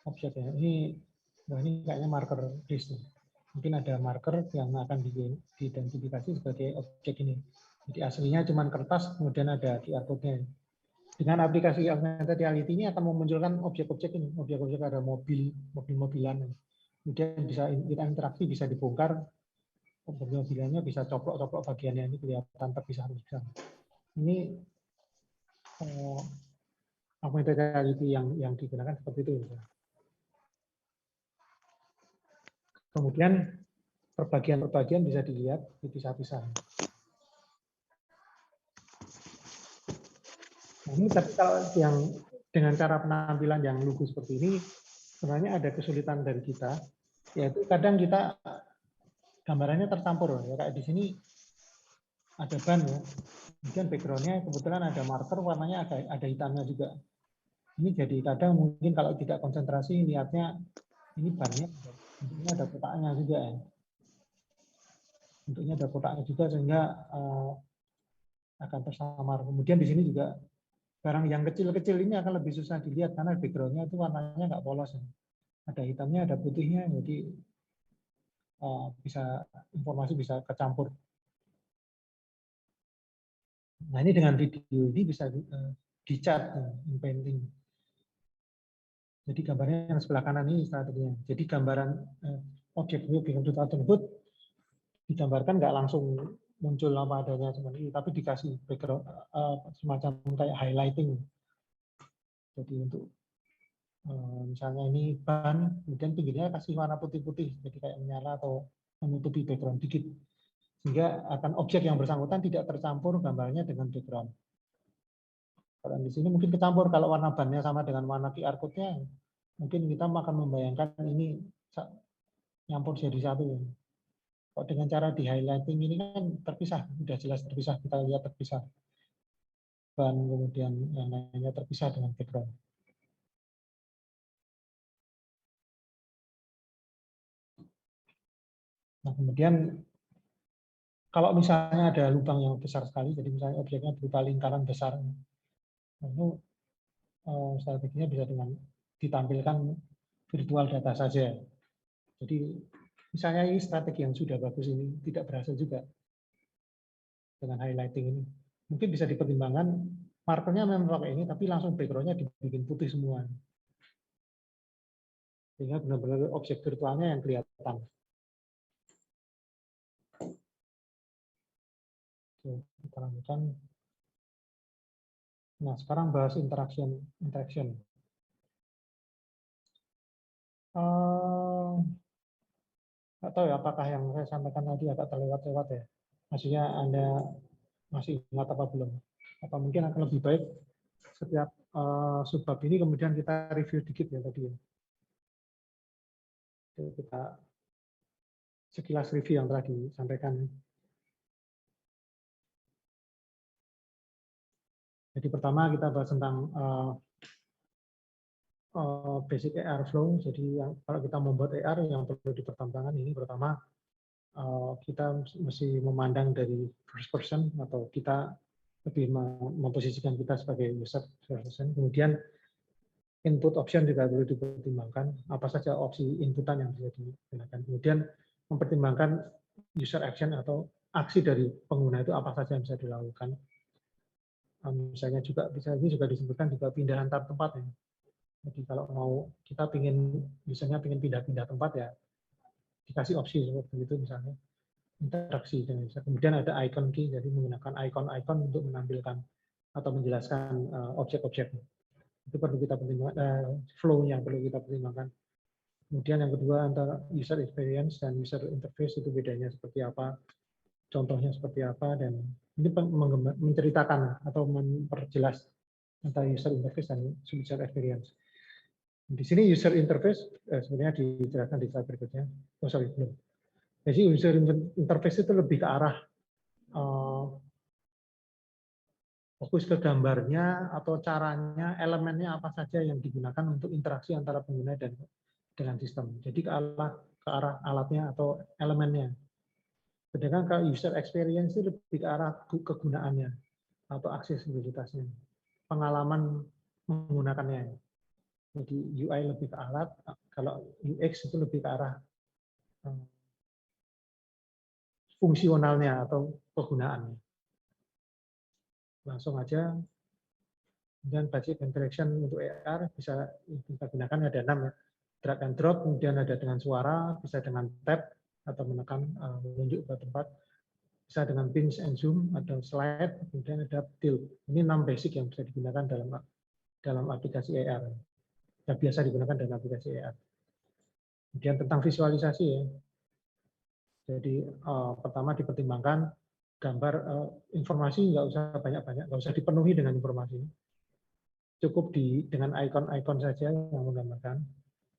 objek ya. Ini kayaknya marker disk. Mungkin ada marker yang akan diidentifikasi sebagai objek ini. Jadi aslinya cuma kertas, kemudian ada QR code-nya. Dengan aplikasi augmented reality ini akan memunculkan objek-objek ini. Objek-objek ada mobil-mobilan. Kemudian bisa kita interaksi, bisa dibongkar. Mobil-mobilannya bisa coplok-coplok bagiannya ini kelihatan terpisah-pisah. Ini augmented reality yang digunakan seperti itu. Kemudian perbagian-perbagian bisa dilihat dipisah-pisah. Nah, ini tapi kalau yang dengan cara penampilan yang lugu seperti ini, sebenarnya ada kesulitan dari kita, yaitu kadang kita gambarannya tercampur. Ya, kayak di sini ada ban ya, kemudian background-nya kebetulan ada marker warnanya ada hitamnya juga. Ini jadi kadang mungkin kalau tidak konsentrasi lihatnya ini bannya, bentuknya ada kotaknya juga ya. Bentuknya ada kotaknya juga sehingga akan tersamar. Kemudian di sini juga barang yang kecil-kecil ini akan lebih susah dilihat karena background-nya itu warnanya nggak polos. Ya. Ada hitamnya, ada putihnya, jadi bisa informasi bisa kecampur. Nah ini dengan video ini bisa dicat, inpainting. Jadi gambarnya yang sebelah kanan ini strateginya. Jadi gambaran objek tersebut digambarkan nggak langsung muncul apa adanya seperti ini, tapi dikasih background semacam kayak highlighting. Jadi untuk misalnya ini ban, kemudian pinggirnya kasih warna putih-putih, jadi kayak menyala atau menutupi background dikit. Sehingga akan objek yang bersangkutan tidak tercampur gambarnya dengan background. Kalau di sini mungkin kecampur, kalau warna bannya sama dengan warna QR code-nya, mungkin kita akan membayangkan ini nyampur jadi satu. Kalau dengan cara di highlighting ini kan terpisah, sudah jelas terpisah, kita lihat terpisah. Ban kemudian yang lainnya terpisah dengan background. Nah kemudian kalau misalnya ada lubang yang besar sekali, jadi misalnya objeknya berupa lingkaran besar, lalu strateginya bisa dengan ditampilkan virtual data saja. Jadi misalnya ini strategi yang sudah bagus ini tidak berhasil juga dengan highlighting ini. Mungkin bisa dipertimbangkan markernya memang pakai ini, tapi langsung background-nya dibikin putih semua. Sehingga benar-benar objek virtualnya yang kelihatan. Oke, kita lanjutkan. Nah, sekarang bahas interaction. Nggak tahu ya apakah yang saya sampaikan tadi agak terlewat-lewat ya. Maksudnya Anda masih ingat apa belum? Apa mungkin akan lebih baik setiap subbab ini kemudian kita review dikit ya tadi ya. Kita sekilas review yang telah disampaikan. Jadi pertama kita bahas tentang basic AR flow. Jadi kalau kita membuat AR yang perlu dipertimbangkan ini pertama kita mesti memandang dari first person atau kita lebih memposisikan kita sebagai user first person. Kemudian input option juga perlu dipertimbangkan, apa saja opsi inputan yang bisa digunakan. Kemudian mempertimbangkan user action atau aksi dari pengguna itu apa saja yang bisa dilakukan. Misalnya juga bisa ini juga disebutkan juga pindah antar tempat ya. Jadi kalau mau kita misalnya pingin pindah-pindah tempat ya dikasih opsi seperti itu misalnya interaksi dan kemudian ada icon key jadi menggunakan icon-icon untuk menampilkan atau menjelaskan objek-objek itu perlu kita pertimbangkan flow-nya perlu kita pertimbangkan. Kemudian yang kedua antara user experience dan user interface itu bedanya seperti apa, contohnya seperti apa dan ini menceritakan atau memperjelas antara user interface dan user experience. Di sini user interface sebenarnya dijelaskan di slide berikutnya. Oh sorry belum. Jadi user interface itu lebih ke arah fokus ke gambarnya atau caranya, elemennya apa saja yang digunakan untuk interaksi antara pengguna dan dengan sistem. Jadi ke arah alatnya atau elemennya. Sedangkan kalau user experience itu lebih ke arah kegunaannya atau aksesibilitasnya, pengalaman menggunakannya. Jadi UI lebih ke alat, kalau UX itu lebih ke arah fungsionalnya atau kegunaannya. Langsung aja. Kemudian basic interaction untuk AR bisa kita gunakan ada 6 ya. Drag and drop, kemudian ada dengan suara, bisa dengan tap atau menekan menunjuk ke tempat, bisa dengan pinch and zoom, ada slide, kemudian ada tilt. Ini 6 basic yang bisa digunakan dalam aplikasi AR. Yang biasa digunakan dalam aplikasi AR. Kemudian tentang visualisasi ya. Jadi pertama dipertimbangkan gambar informasi nggak usah banyak-banyak, nggak usah dipenuhi dengan informasi. Cukup dengan icon-icon saja yang menggambarkan.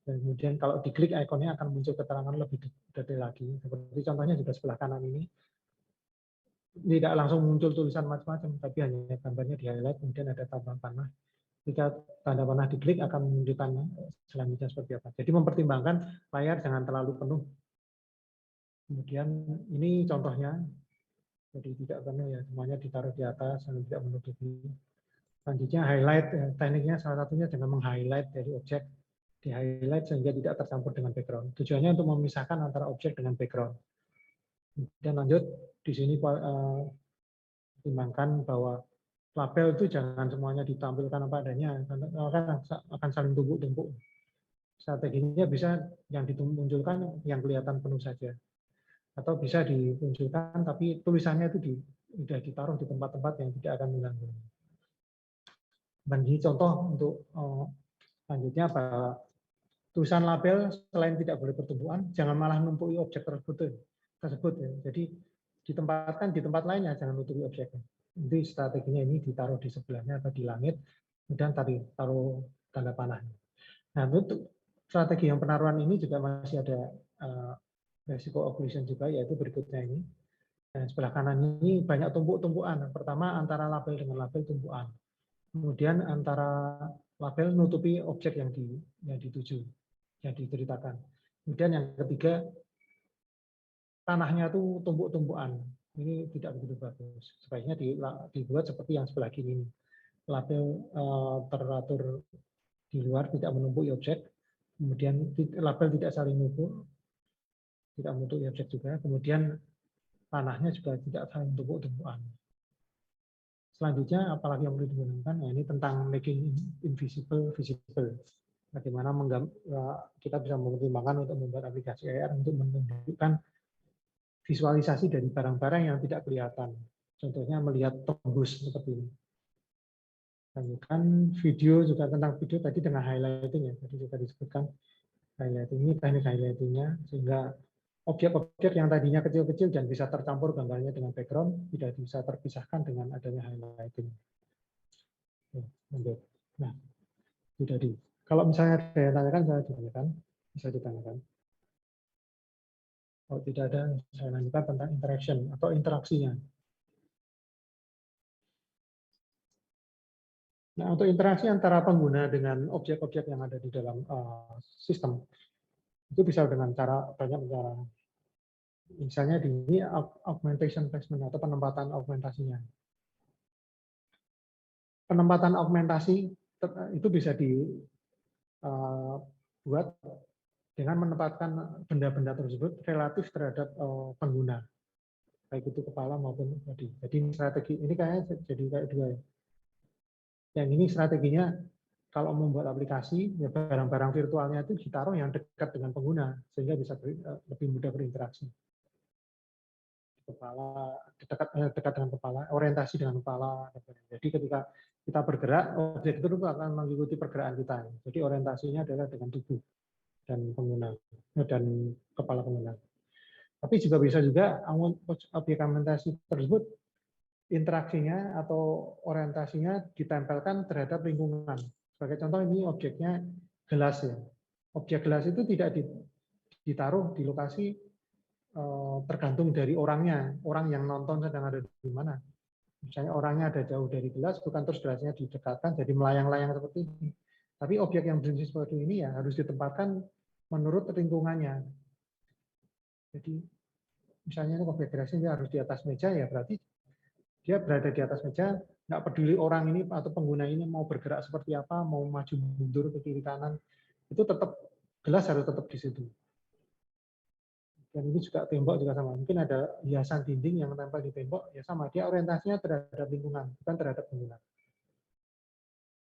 Dan kemudian kalau diklik ikonnya akan muncul keterangan lebih detail lagi. Seperti contohnya juga sebelah kanan ini. Tidak langsung muncul tulisan macam-macam, tapi hanya gambarnya di highlight, kemudian ada tambah panah. Jika tanda panah diklik akan menunjukkan selanjutnya seperti apa. Jadi mempertimbangkan layar jangan terlalu penuh. Kemudian ini contohnya. Jadi tidak penuh ya, semuanya ditaruh di atas, dan tidak menutupi. Selanjutnya highlight, tekniknya salah satunya dengan meng-highlight dari objek, di highlight sehingga tidak tercampur dengan background. Tujuannya untuk memisahkan antara objek dengan background. Dan lanjut, di sini pertimbangkan bahwa label itu jangan semuanya ditampilkan apa adanya, karena akan saling tumpuk-tumpuk. Strateginya bisa yang dimunculkan yang kelihatan penuh saja. Atau bisa dimunculkan tapi tulisannya itu sudah ditaruh di tempat-tempat yang tidak akan mengganggu. Dan ini contoh untuk selanjutnya bahwa tulisan label selain tidak boleh bertumpuan, jangan malah numpuk objek tersebut ya. Jadi ditempatkan di tempat lainnya, jangan nutupi objeknya. Jadi strateginya ini ditaruh di sebelahnya atau di langit, kemudian taruh tanda panahnya. Nah untuk strategi yang penaruhan ini juga masih ada resiko occlusion juga, yaitu berikutnya ini. Dan sebelah kanan ini banyak tumpuk-tumpukan. Pertama antara label dengan label tumpukan. Kemudian antara label nutupi objek yang dituju, yang diceritakan. Kemudian yang ketiga, tanahnya itu tumpuk-tumpukan. Ini tidak begitu bagus. Sebaiknya dibuat seperti yang sebelah kiri ini. Label teratur di luar, tidak menumpuki objek. Kemudian label tidak saling numpuk, tidak menumpuki objek juga. Kemudian tanahnya juga tidak saling tumpuk-tumpukan. Selanjutnya, apalagi yang perlu digunakan, nah ini tentang making invisible visible. Bagaimana kita bisa mempertimbangkan untuk membuat aplikasi AR untuk menunjukkan visualisasi dari barang-barang yang tidak kelihatan. Contohnya melihat tembus seperti ini. Lanjutkan video juga tentang video tadi dengan highlighting ya. Tadi juga disebutkan highlighting ini, teknik highlightingnya, sehingga objek-objek yang tadinya kecil-kecil dan bisa tercampur gambarnya dengan background tidak bisa terpisahkan dengan adanya highlighting. Nah, jadi kalau misalnya ada yang tanyakan, saya ditanyakan, bisa ditanyakan. Kalau tidak ada, saya lanjutkan tentang interaction atau interaksinya. Nah, untuk interaksi antara pengguna dengan objek-objek yang ada di dalam sistem, itu bisa dengan cara banyak cara. Misalnya di ini augmentation placement atau penempatan augmentasinya. Penempatan augmentasi itu bisa dibuat dengan menempatkan benda-benda tersebut relatif terhadap pengguna, baik itu kepala maupun body. Jadi strategi ini kayaknya jadi kayak dua ya. Yang ini strateginya kalau membuat aplikasi, ya barang-barang virtualnya itu ditaruh yang dekat dengan pengguna sehingga bisa lebih mudah berinteraksi. Kepala dekat dengan kepala, orientasi dengan kepala. Jadi ketika kita bergerak, objek itu akan mengikuti pergerakan kita. Jadi orientasinya adalah dengan tubuh dan pengguna dan kepala pengguna. Tapi juga bisa juga objek augmentasi tersebut interaksinya atau orientasinya ditempelkan terhadap lingkungan. Sebagai contoh ini objeknya gelas ya. Objek gelas itu tidak ditaruh di lokasi tergantung dari orangnya. Orang yang nonton sedang ada di mana. Misalnya orangnya ada jauh dari gelas, bukan terus gelasnya didekatkan jadi melayang-layang seperti ini. Tapi objek yang berfungsi seperti ini ya harus ditempatkan menurut lingkungannya. Jadi misalnya objek gelasnya harus di atas meja ya berarti dia berada di atas meja, nggak peduli orang ini atau pengguna ini mau bergerak seperti apa, mau maju mundur ke kiri kanan, itu tetap gelas harus tetap di situ. Dan ini juga tembok juga sama. Mungkin ada hiasan dinding yang menempel di tembok, ya sama. Dia orientasinya terhadap lingkungan, bukan terhadap pengguna.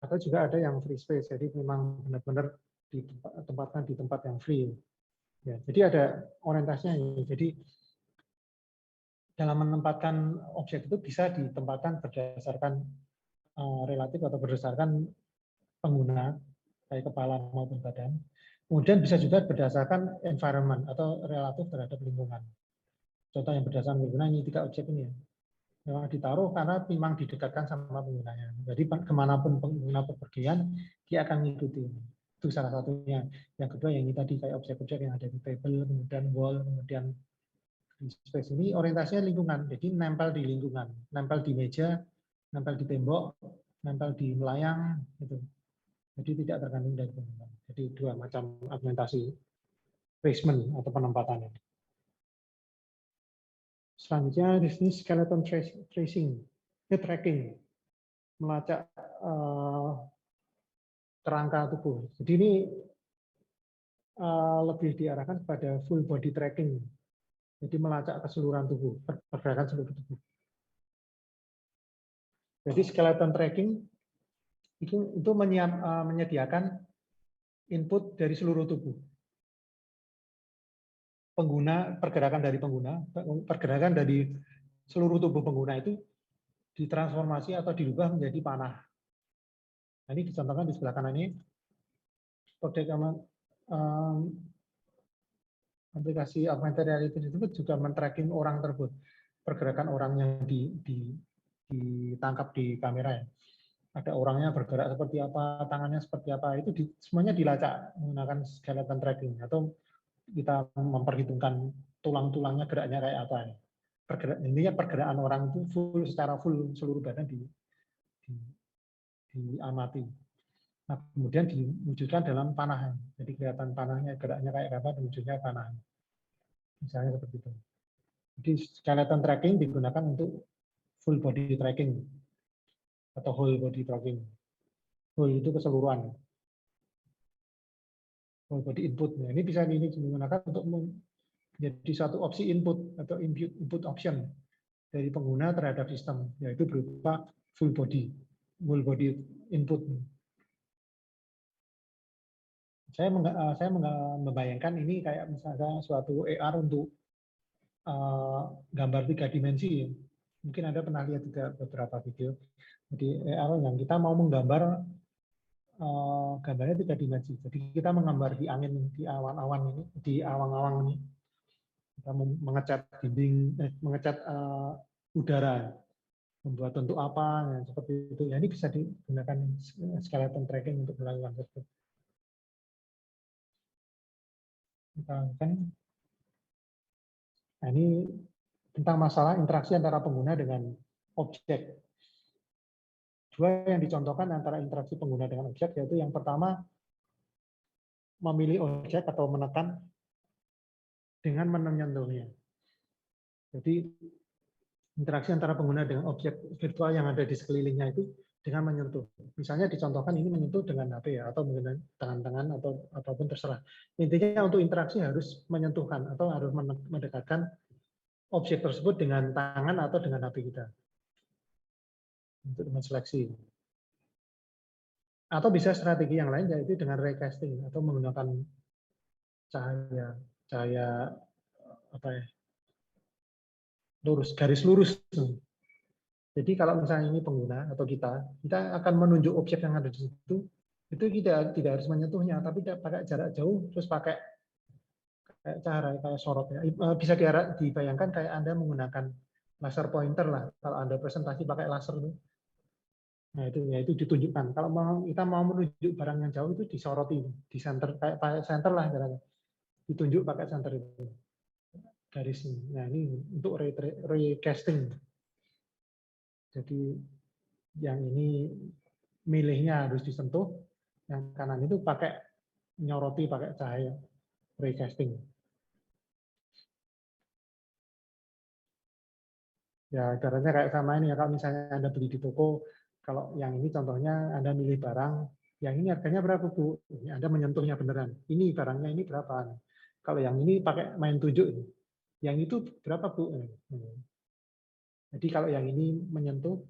Atau juga ada yang free space, jadi memang benar-benar ditempatkan di tempat yang free. Ya, jadi ada orientasinya. Jadi dalam menempatkan objek itu bisa ditempatkan berdasarkan relatif atau berdasarkan pengguna, baik kepala maupun badan. Kemudian bisa juga berdasarkan environment atau relatif terhadap lingkungan. Contoh yang berdasarkan lingkungan ini 3 objek ini ya. Memang ditaruh karena memang didekatkan sama penggunanya. Jadi kemanapun pengguna bepergian, dia akan mengikuti. Itu salah satunya. Yang kedua yang ini tadi kayak objek-objek yang ada di table, kemudian wall, kemudian di space ini orientasinya lingkungan. Jadi nempel di lingkungan, nempel di meja, nempel di tembok, nempel di melayang, gitu. Jadi tidak tergantung dari pengguna. Jadi 2 macam augmentasi placement atau penempatannya. Selanjutnya di sini skeleton tracking, melacak kerangka tubuh. Jadi ini lebih diarahkan pada full body tracking. Jadi melacak keseluruhan tubuh, pergerakan seluruh tubuh. Jadi skeleton tracking itu menyediakan input dari seluruh tubuh. Pergerakan dari seluruh tubuh pengguna itu ditransformasi atau dirubah menjadi panah. Nah, ini dicontohkan di sebelah kanan ini. Aplikasi augmented reality tersebut juga men-tracking orang tersebut, pergerakan orang yang ditangkap di kamera ya. Ada orangnya bergerak seperti apa, tangannya seperti apa, itu semuanya dilacak menggunakan skeleton tracking atau kita memperhitungkan tulang-tulangnya geraknya kayak apa. Intinya pergerakan orang itu secara full seluruh badan diamati. Nah, kemudian diwujudkan dalam panah. Jadi kelihatan panahnya, geraknya kayak apa, wujudnya panah. Misalnya seperti itu. Jadi skeleton tracking digunakan untuk full body tracking atau whole body tracking. Whole itu keseluruhan. Whole body input. Nah, ini bisa digunakan untuk menjadi satu opsi input atau input option dari pengguna terhadap sistem, yaitu berupa full body input. Saya membayangkan ini kayak misalnya suatu AR untuk gambar 3 dimensi. Mungkin Anda pernah lihat juga beberapa video. Jadi AR yang kita mau menggambar gambarnya 3 dimensi. Jadi kita menggambar di angin, di awan-awan ini, di awang-awang ini. Kita mengecat dinding, mengecat udara, membuat bentuk apa, ya, seperti itu. Ya, ini bisa digunakan skeleton tracking untuk melakukan seperti itu. Nah, ini tentang masalah interaksi antara pengguna dengan objek. 2 yang dicontohkan antara interaksi pengguna dengan objek, yaitu yang pertama, memilih objek atau menekan dengan menyentuhnya. Jadi interaksi antara pengguna dengan objek virtual yang ada di sekelilingnya itu dengan menyentuh. Misalnya dicontohkan ini menyentuh dengan HP ya, atau menggunakan tangan-tangan atau apapun terserah. Intinya untuk interaksi harus menyentuhkan atau harus mendekatkan objek tersebut dengan tangan atau dengan HP kita untuk menseleksi. Atau bisa strategi yang lain yaitu dengan raycasting atau menggunakan cahaya apa ya, garis lurus. Jadi kalau misalnya ini pengguna atau kita akan menunjuk objek yang ada di situ, itu tidak harus menyentuhnya, tapi pakai jarak jauh, terus pakai kayak sorot ya. Bisa dibayangkan kayak Anda menggunakan laser pointer lah, kalau Anda presentasi pakai laser itu. Nah itu ditunjukkan. Kalau kita mau menunjuk barang yang jauh itu disoroti, di center kayak pakai center lah, ditunjuk pakai center itu garis ini. Nah ini untuk raycasting. Jadi yang ini milihnya harus disentuh, yang kanan itu pakai nyoroti pakai cahaya raycasting. Ya ibaratnya kayak sama ini ya, kalau misalnya Anda beli di toko, kalau yang ini contohnya Anda milih barang, yang ini harganya berapa Bu? Ini Anda menyentuhnya beneran. Ini barangnya ini berapa? Kalau yang ini pakai main tunjuk, yang itu berapa Bu? Jadi kalau yang ini menyentuh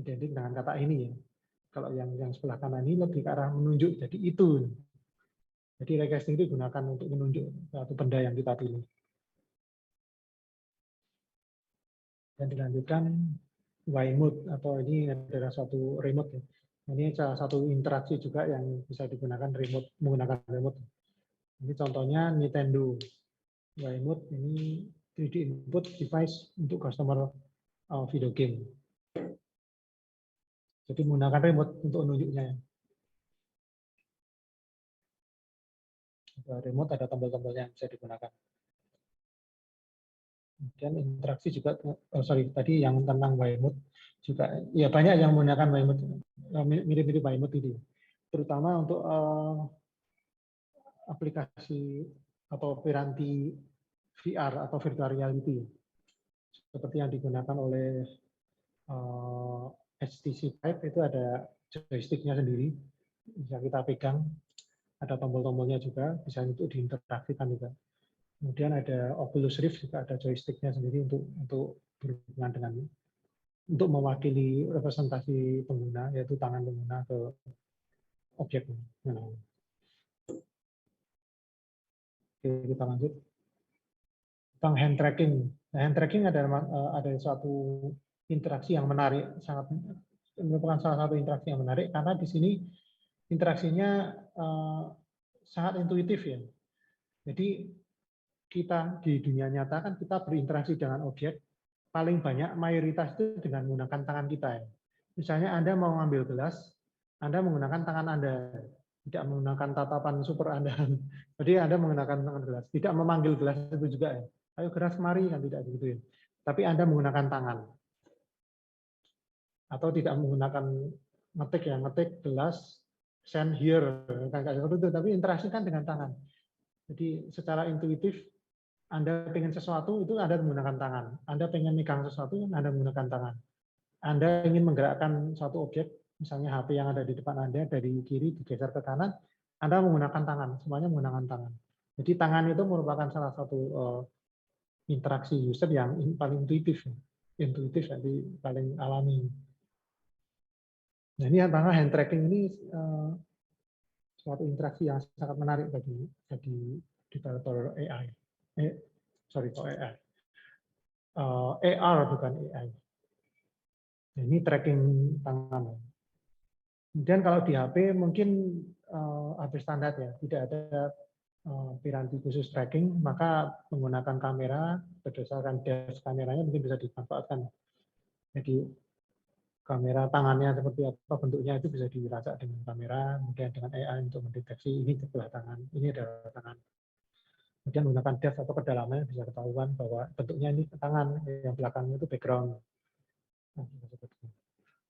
identik dengan kata ini ya. Kalau yang sebelah kanan ini lebih ke arah menunjuk, jadi itu. Jadi raycasting itu digunakan untuk menunjuk suatu benda yang kita pilih. Dan dilanjutkan Y-mode, atau ini adalah suatu remote ya. Ini salah satu interaksi juga yang bisa digunakan menggunakan remote. Ini contohnya Nintendo Y-mode, ini 3D input device untuk customer video game. Jadi menggunakan remote untuk menunjuknya. Remote ada tombol-tombolnya yang bisa digunakan. Kemudian interaksi juga, tadi yang tentang Y-mode juga, ya banyak yang menggunakan Y-mode, mirip-mirip Y-mode ini, terutama untuk aplikasi atau piranti VR atau virtual reality, seperti yang digunakan oleh HTC Vive. Itu ada joysticknya sendiri, bisa kita pegang, ada tombol-tombolnya juga, bisa untuk diinteraksikan juga. Kemudian ada Oculus Rift, juga ada joysticknya sendiri untuk berhubungan dengan, untuk mewakili representasi pengguna, yaitu tangan pengguna ke objek. Nah, oke, kita lanjut. Tentang hand tracking. Nah, hand tracking ada suatu interaksi yang menarik, merupakan salah satu interaksi yang menarik karena di sini interaksinya sangat intuitif ya. Jadi kita di dunia nyata kan kita berinteraksi dengan objek paling banyak mayoritas itu dengan menggunakan tangan kita ya. Misalnya Anda mau ngambil gelas, Anda menggunakan tangan Anda, tidak menggunakan tatapan super Anda. Jadi Anda menggunakan tangan gelas, tidak memanggil gelas itu juga ya. Ayo gelas kemari, kan tidak begitu ya. Tapi Anda menggunakan tangan. Atau tidak menggunakan ngetik ya, ngetik gelas, send here, kan seperti itu, tapi interaksikan dengan tangan. Jadi secara intuitif Anda pengen sesuatu itu Anda menggunakan tangan. Anda pengen megang sesuatu Anda menggunakan tangan. Anda ingin menggerakkan suatu objek, misalnya HP yang ada di depan Anda dari kiri digeser ke kanan, Anda menggunakan tangan, semuanya menggunakan tangan. Jadi tangan itu merupakan salah satu interaksi user yang paling intuitif, jadi paling alami. Nah ini antara hand tracking ini suatu interaksi yang sangat menarik bagi developer AI. AI. AR bukan AI. Nah, ini tracking tangan. Kemudian kalau di HP mungkin HP standar ya, tidak ada piranti khusus tracking, maka menggunakan kamera berdasarkan depth kameranya mungkin bisa dimanfaatkan. Jadi kamera tangannya seperti apa bentuknya itu bisa dilacak dengan kamera, kemudian dengan AI untuk mendeteksi ini sebelah tangan, ini adalah tangan. Kemudian menggunakan depth atau kedalamannya bisa ketahuan bahwa bentuknya ini tangan, yang belakangnya itu background. Nah,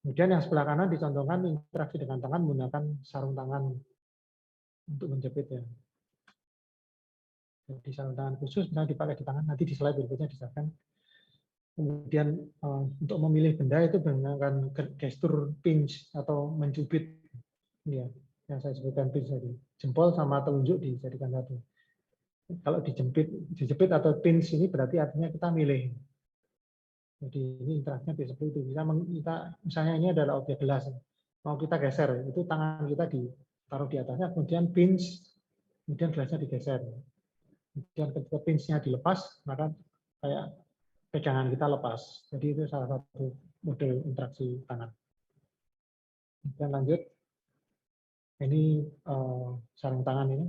kemudian yang sebelah kanan dicontohkan interaksi dengan tangan menggunakan sarung tangan untuk menjepit ya. Jadi sarung tangan khusus misalnya dipakai di tangan, nanti di slide berikutnya dijelaskan Kemudian untuk memilih benda itu menggunakan gestur pinch atau mencubit, ya, yang saya sebutkan pinch tadi. Jempol sama telunjuk dijadikan satu. Kalau dijepit atau pinch ini berarti artinya kita milih. Jadi ini interaksinya seperti itu. Kita misalnya ini adalah objek gelas, mau kita geser, itu tangan kita ditaruh di atasnya, kemudian pinch, kemudian gelasnya digeser. Kemudian ketika pinch-nya dilepas, maka kayak pegangan kita lepas. Jadi itu salah satu model interaksi tangan. Kemudian lanjut, ini sarung tangan ini,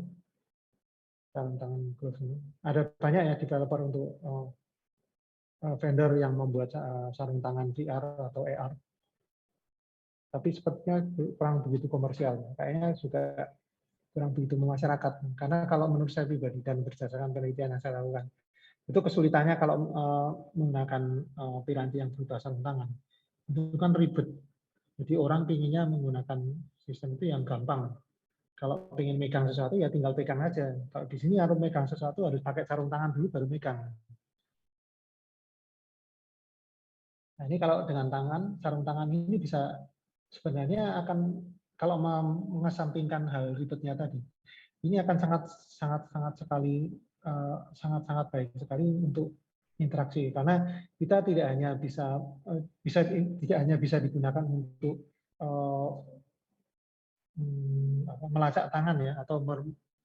sarung tangan glove ini. Ada banyak ya developer untuk vendor yang membuat sarung tangan VR atau AR. Tapi sepertinya kurang begitu komersial. Kayaknya juga kurang begitu memasyarakat. Karena kalau menurut saya pribadi dan berdasarkan penelitian yang saya lakukan, itu kesulitannya kalau menggunakan piranti yang berupa sarung tangan. Itu kan ribet. Jadi orang pinginnya menggunakan sistem itu yang gampang. Kalau ingin megang sesuatu ya tinggal pegang aja. Kalau di sini harus megang sesuatu harus pakai sarung tangan dulu baru megang. Nah ini kalau dengan tangan, sarung tangan ini bisa sebenarnya akan kalau mengesampingkan hal ribetnya tadi, ini akan sangat baik sekali untuk interaksi karena kita tidak hanya tidak hanya bisa digunakan untuk melacak tangan ya atau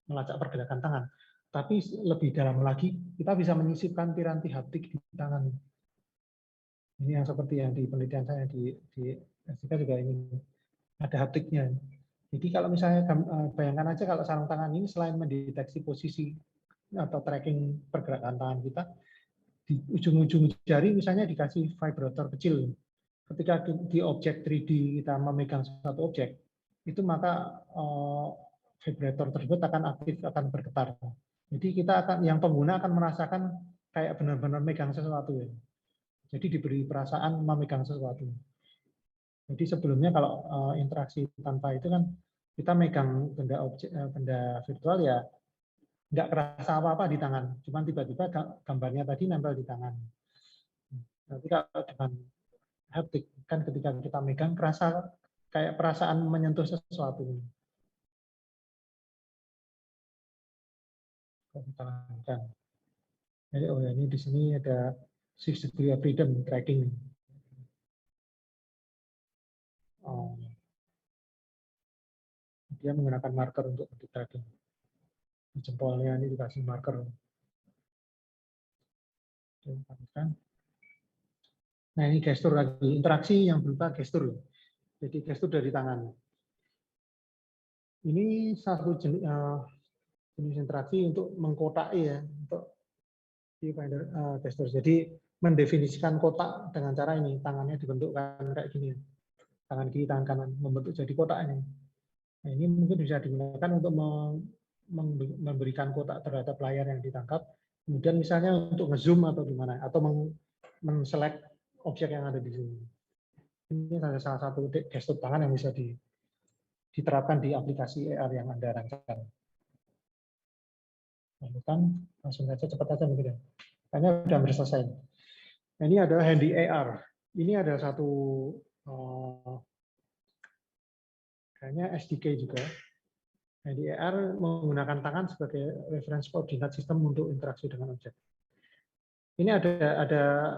melacak pergerakan tangan, tapi lebih dalam lagi kita bisa menyisipkan piranti haptik di tangan. Ini yang seperti yang di penelitian saya di SDK juga ini ada haptiknya. Jadi kalau misalnya bayangkan aja kalau sarung tangan ini selain mendeteksi posisi atau tracking pergerakan tangan kita, di ujung-ujung jari misalnya dikasih vibrator kecil. Ketika di objek 3D kita memegang satu objek, itu maka vibrator tersebut akan aktif, akan bergetar. Jadi yang pengguna akan merasakan kayak benar-benar megang sesuatu ya. Jadi diberi perasaan memegang sesuatu. Jadi sebelumnya kalau interaksi tanpa itu kan kita megang benda virtual ya nggak kerasa apa-apa di tangan, cuman tiba-tiba gambarnya tadi nempel di tangan. Nanti kalau dengan haptik kan ketika kita megang kerasa kayak perasaan menyentuh sesuatu. Kita lakukan. Jadi oh ya ini di sini ada 6 degree of freedom tracking. Dia menggunakan marker untuk tracking. Di jempolnya ini dikasih marker. Nah ini gestur lagi, interaksi yang berupa gestur. Jadi gestur dari tangan. Ini satu jenis interaksi untuk mengkotai ya, untuk viewfinder gestur. Jadi mendefinisikan kotak dengan cara ini, tangannya dibentukkan kayak gini. Tangan kiri, tangan kanan, membentuk jadi kotak ini. Nah, ini mungkin bisa digunakan untuk memberikan kotak terhadap layar yang ditangkap. Kemudian misalnya untuk nge-zoom atau gimana, atau men-select objek yang ada di sini. Ini salah satu gestur tangan yang bisa diterapkan di aplikasi AR yang Anda rancang. Langsung saja cepat saja mungkin ya. Kayaknya sudah hampir selesai. Nah, ini adalah handy AR. Ini ada satu kayaknya SDK juga. Handy AR menggunakan tangan sebagai reference coordinate system untuk interaksi dengan objek. Ini ada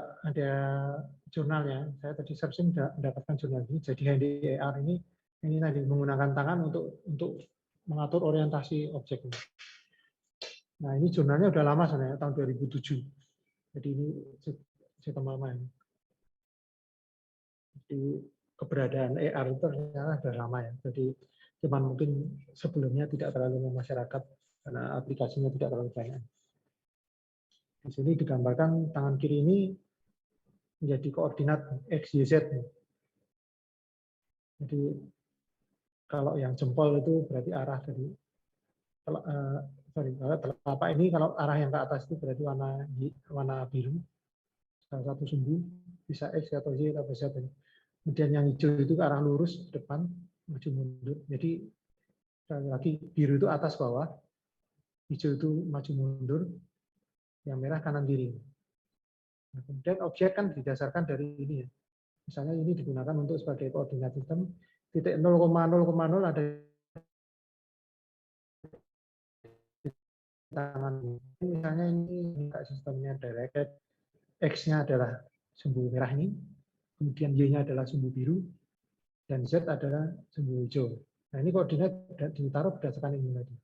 jurnalnya. Saya tadi searching mendapatkan jurnal ini. Jadi handy AR ini tadi menggunakan tangan untuk mengatur orientasi objek ini. Nah ini jurnalnya udah lama sebenarnya tahun 2007. Jadi ini sistem lama ini. Jadi keberadaan AR itu ternyata sudah lama ya. Jadi cuman mungkin sebelumnya tidak terlalu memasyarakat karena aplikasinya tidak terlalu banyak. Di sini digambarkan tangan kiri ini menjadi koordinat X, Y, Z. Jadi kalau yang jempol itu berarti arah dari telapak ini, kalau arah yang ke atas itu berarti warna biru, salah satu sumbu, bisa X atau Y atau Z. Kemudian yang hijau itu ke arah lurus ke depan, maju mundur. Jadi sekali lagi biru itu atas bawah, hijau itu maju mundur, yang merah kanan kiri. Nah, kemudian objek kan didasarkan dari ini ya. Misalnya ini digunakan untuk sebagai koordinat sistem, titik 0,0,0 ada di tangan. Misalnya ini sistemnya directed, X-nya adalah sumbu merah ini, kemudian Y-nya adalah sumbu biru, dan Z adalah sumbu hijau. Nah ini koordinat ditaruh berdasarkan ini tadi.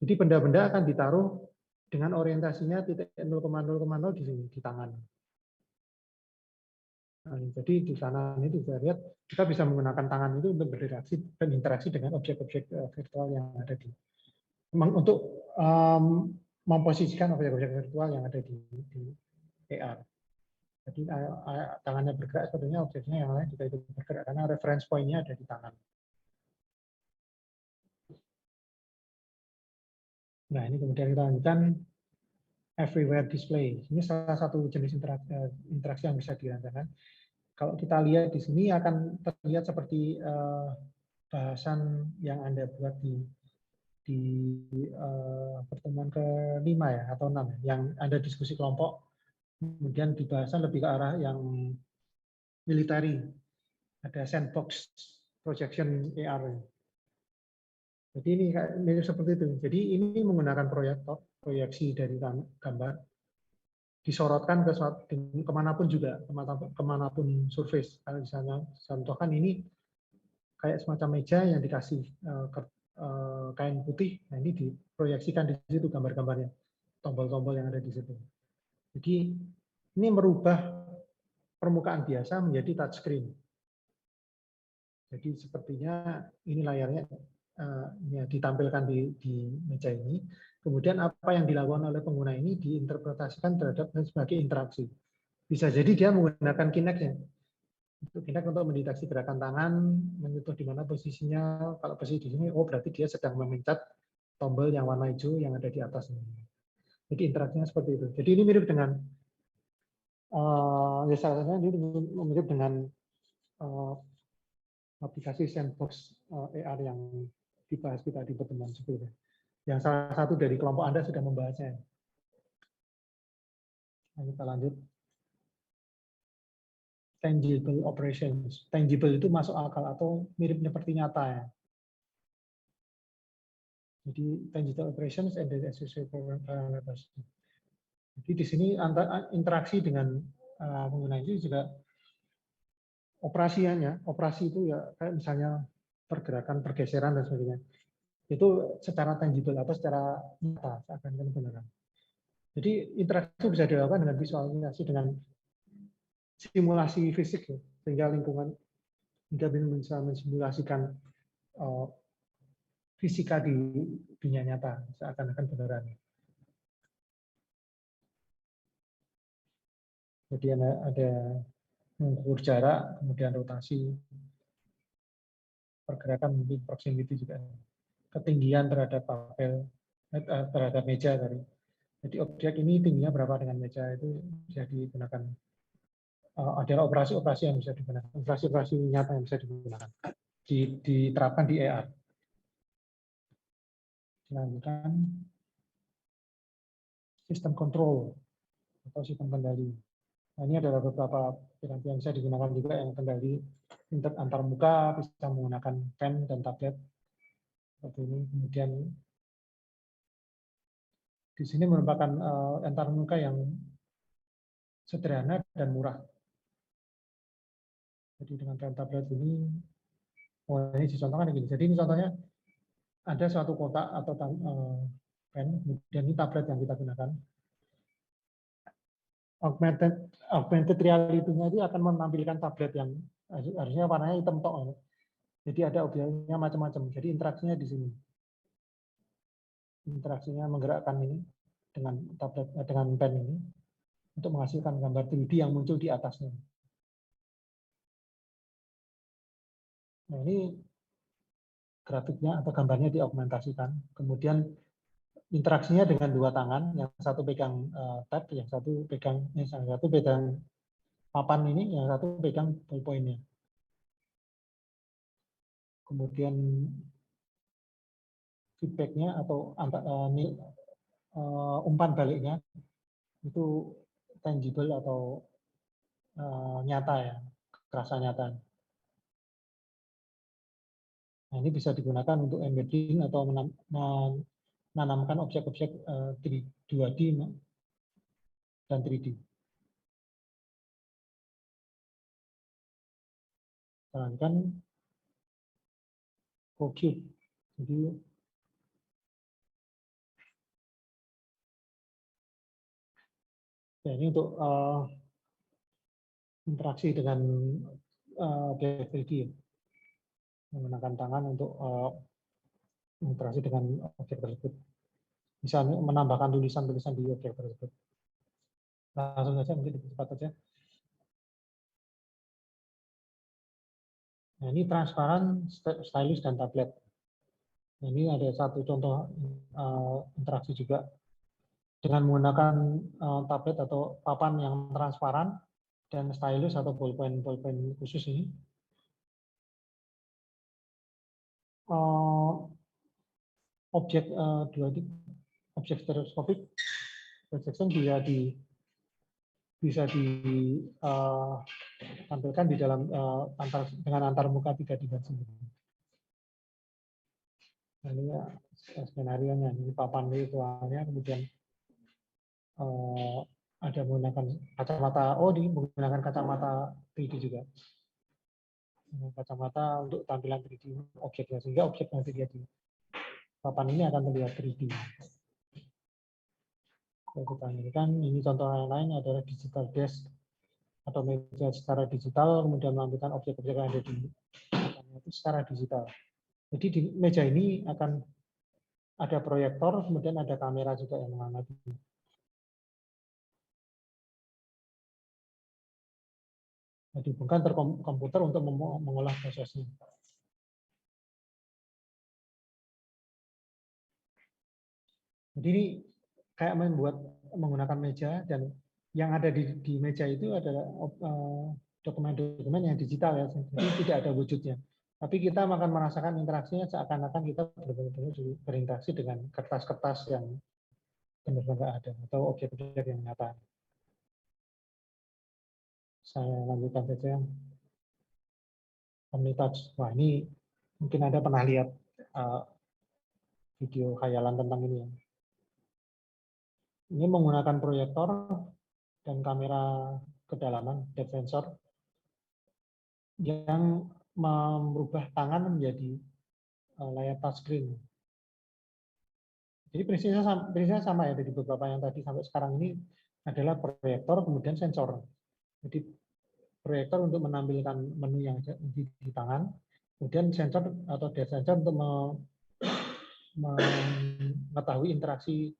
Jadi benda-benda akan ditaruh dengan orientasinya titik 0,0,0 di sini, di tangan. Nah, jadi di sana ini bisa lihat kita bisa menggunakan tangan itu untuk berinteraksi dan interaksi dengan objek-objek virtual yang ada di untuk memposisikan objek-objek virtual yang ada di AR. Jadi tangannya bergerak, sebetulnya objeknya yang lain juga itu bergerak karena reference point-nya ada di tangan. Nah ini kemudian kita lanjutkan everywhere display. Ini salah satu jenis interaksi yang bisa dirancangkan. Kalau kita lihat di sini akan terlihat seperti bahasan yang Anda buat di pertemuan ke-5 ya atau 6 ya, yang ada diskusi kelompok, kemudian di bahasan lebih ke arah yang military, ada sandbox projection AR. Jadi ini mirip seperti itu. Jadi ini menggunakan proyeksi dari gambar, disorotkan ke kemanapun juga, kemanapun surface. Kalau misalnya contohkan ini kayak semacam meja yang dikasih kain putih, nah ini diproyeksikan di situ gambar-gambarnya, tombol-tombol yang ada di situ. Jadi ini merubah permukaan biasa menjadi touchscreen. Jadi sepertinya ini layarnya ya, ditampilkan di meja ini. Kemudian apa yang dilakukan oleh pengguna ini diinterpretasikan terhadap sebagai interaksi. Bisa jadi dia menggunakan Kinect-nya. Kinect untuk mendeteksi gerakan tangan, menyentuh di mana posisinya. Kalau posisi di sini, oh berarti dia sedang memencet tombol yang warna hijau yang ada di atas ini. Jadi interaksinya seperti itu. Jadi ini mirip dengan ya salah satunya ini mirip dengan aplikasi sandbox AR yang dibahas kita di pertemuan sebelumnya. Yang salah satu dari kelompok Anda sudah membahasnya. Nah, kita lanjut. Tangible operations. Tangible itu masuk akal atau mirip seperti nyata ya. Jadi tangible operations and the associated parameters. Jadi di sini interaksi dengan pengguna itu juga operasi itu ya kayak misalnya pergerakan, pergeseran dan sebagainya. Itu secara tangible atau secara nyata akan benar. Jadi interaksi bisa dilakukan dengan visualisasi, dengan simulasi fisik ya, sehingga lingkungan juga bisa mensimulasikan fisika di dunia nyata seakan-akan beneran. Jadi ada mengukur jarak, kemudian rotasi, pergerakan mungkin proximity juga, ketinggian terhadap papel, terhadap meja tadi. Jadi objek ini tingginya berapa dengan meja itu bisa digunakan. Adalah operasi-operasi yang bisa digunakan, operasi-operasi nyata yang bisa digunakan, diterapkan di AR. Dilanjutkan sistem kontrol atau sistem kendali. Nah, ini adalah beberapa piranti yang bisa digunakan juga yang kendali antar muka, bisa menggunakan pen dan tablet seperti ini. Kemudian di sini merupakan antar muka yang sederhana dan murah. Jadi dengan pen tablet ini, ini dicontohkan begini. Jadi ini contohnya ada suatu kotak atau pen, kemudian ini tablet yang kita gunakan. Augmented reality-nya itu akan menampilkan tablet yang harusnya warnanya hitam tok. Jadi ada objeknya macam-macam. Jadi interaksinya di sini. Interaksinya menggerakkan ini dengan tablet, dengan pen ini untuk menghasilkan gambar 3D yang muncul di atasnya. Nah ini grafiknya atau gambarnya diaugmentasikan. Kemudian interaksinya dengan dua tangan, yang satu pegang tab, yang satu pegang papan ini, yang satu pegang ballpoint-nya. Kemudian feedback-nya atau umpan baliknya itu tangible atau nyata ya, kerasa nyata. Nah, ini bisa digunakan untuk embedding atau menanamkan objek-objek 2D dan 3D. Selanjutkan CoCube. Jadi ya, ini untuk interaksi dengan objek 3D ya. Menggunakan tangan untuk interaksi dengan objek tersebut. Misalnya menambahkan tulisan-tulisan di objek tersebut. Langsung saja, mungkin cepat saja. Nah, ini transparan, stylus, dan tablet. Nah, ini ada satu contoh interaksi juga dengan menggunakan tablet atau papan yang transparan dan stylus atau bolpen khusus ini. Objek 2D, objek stereoskopik projection bisa ditampilkan di dalam dengan antar muka 3 dimensi. Nah, ini skenario nya, ini papan virtualnya, kemudian ada menggunakan kacamata, ini menggunakan kacamata 3D juga. Kacamata untuk tampilan 3D objeknya, sehingga objek yang dilihat di papan ini akan terlihat 3D. Ini contoh yang lain adalah digital desk atau meja secara digital, kemudian menampilkan objek-objek yang ada di itu secara digital. Jadi di meja ini akan ada proyektor, kemudian ada kamera juga yang mengamati. Dihubungkan ke komputer untuk mengolah prosesnya. Jadi ini kayak menggunakan meja, dan yang ada di meja itu adalah dokumen-dokumen yang digital ya, jadi tidak ada wujudnya. Tapi kita akan merasakan interaksinya seakan-akan kita benar-benar berinteraksi dengan kertas-kertas yang benar-benar ada atau objek-objek yang nyata. Saya lanjutkan saja. OmniTouch. Wah, ini mungkin Anda pernah lihat video khayalan tentang ini ya. Ini menggunakan proyektor dan kamera kedalaman, depth sensor, yang merubah tangan menjadi layar touchscreen. Jadi prinsipnya sama ya, dari beberapa yang tadi sampai sekarang ini adalah proyektor kemudian sensor. Jadi proyektor untuk menampilkan menu yang di tangan, kemudian sensor atau depth sensor untuk mengetahui interaksi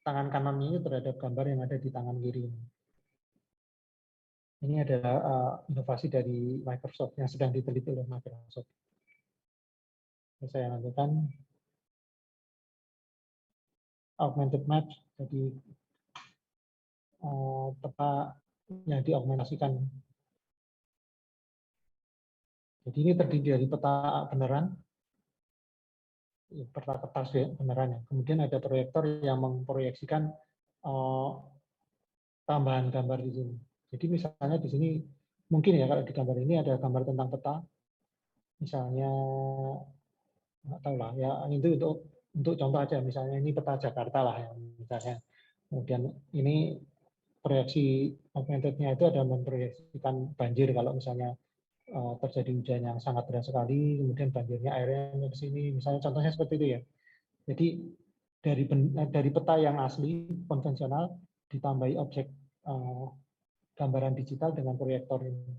tangan kanannya terhadap gambar yang ada di tangan kiri. Ini adalah inovasi dari Microsoft yang sedang diteliti oleh Microsoft. Saya lanjutkan. Augmented map, jadi peta yang diaugmentasikan. Jadi ini terdiri dari peta beneran, peta kertas beneran ya. Kemudian ada proyektor yang memproyeksikan tambahan gambar di sini. Jadi misalnya di sini mungkin ya, kalau di gambar ini ada gambar tentang peta, misalnya nggak tahu lah ya, itu untuk contoh aja, misalnya ini peta Jakarta lah ya, misalnya. Kemudian ini proyeksi augmented-nya itu ada memproyeksikan banjir kalau misalnya terjadi hujan yang sangat deras sekali, kemudian banjirnya airnya ke sini, misalnya contohnya seperti itu ya. Jadi dari peta yang asli konvensional ditambahi objek gambaran digital dengan proyektor ini,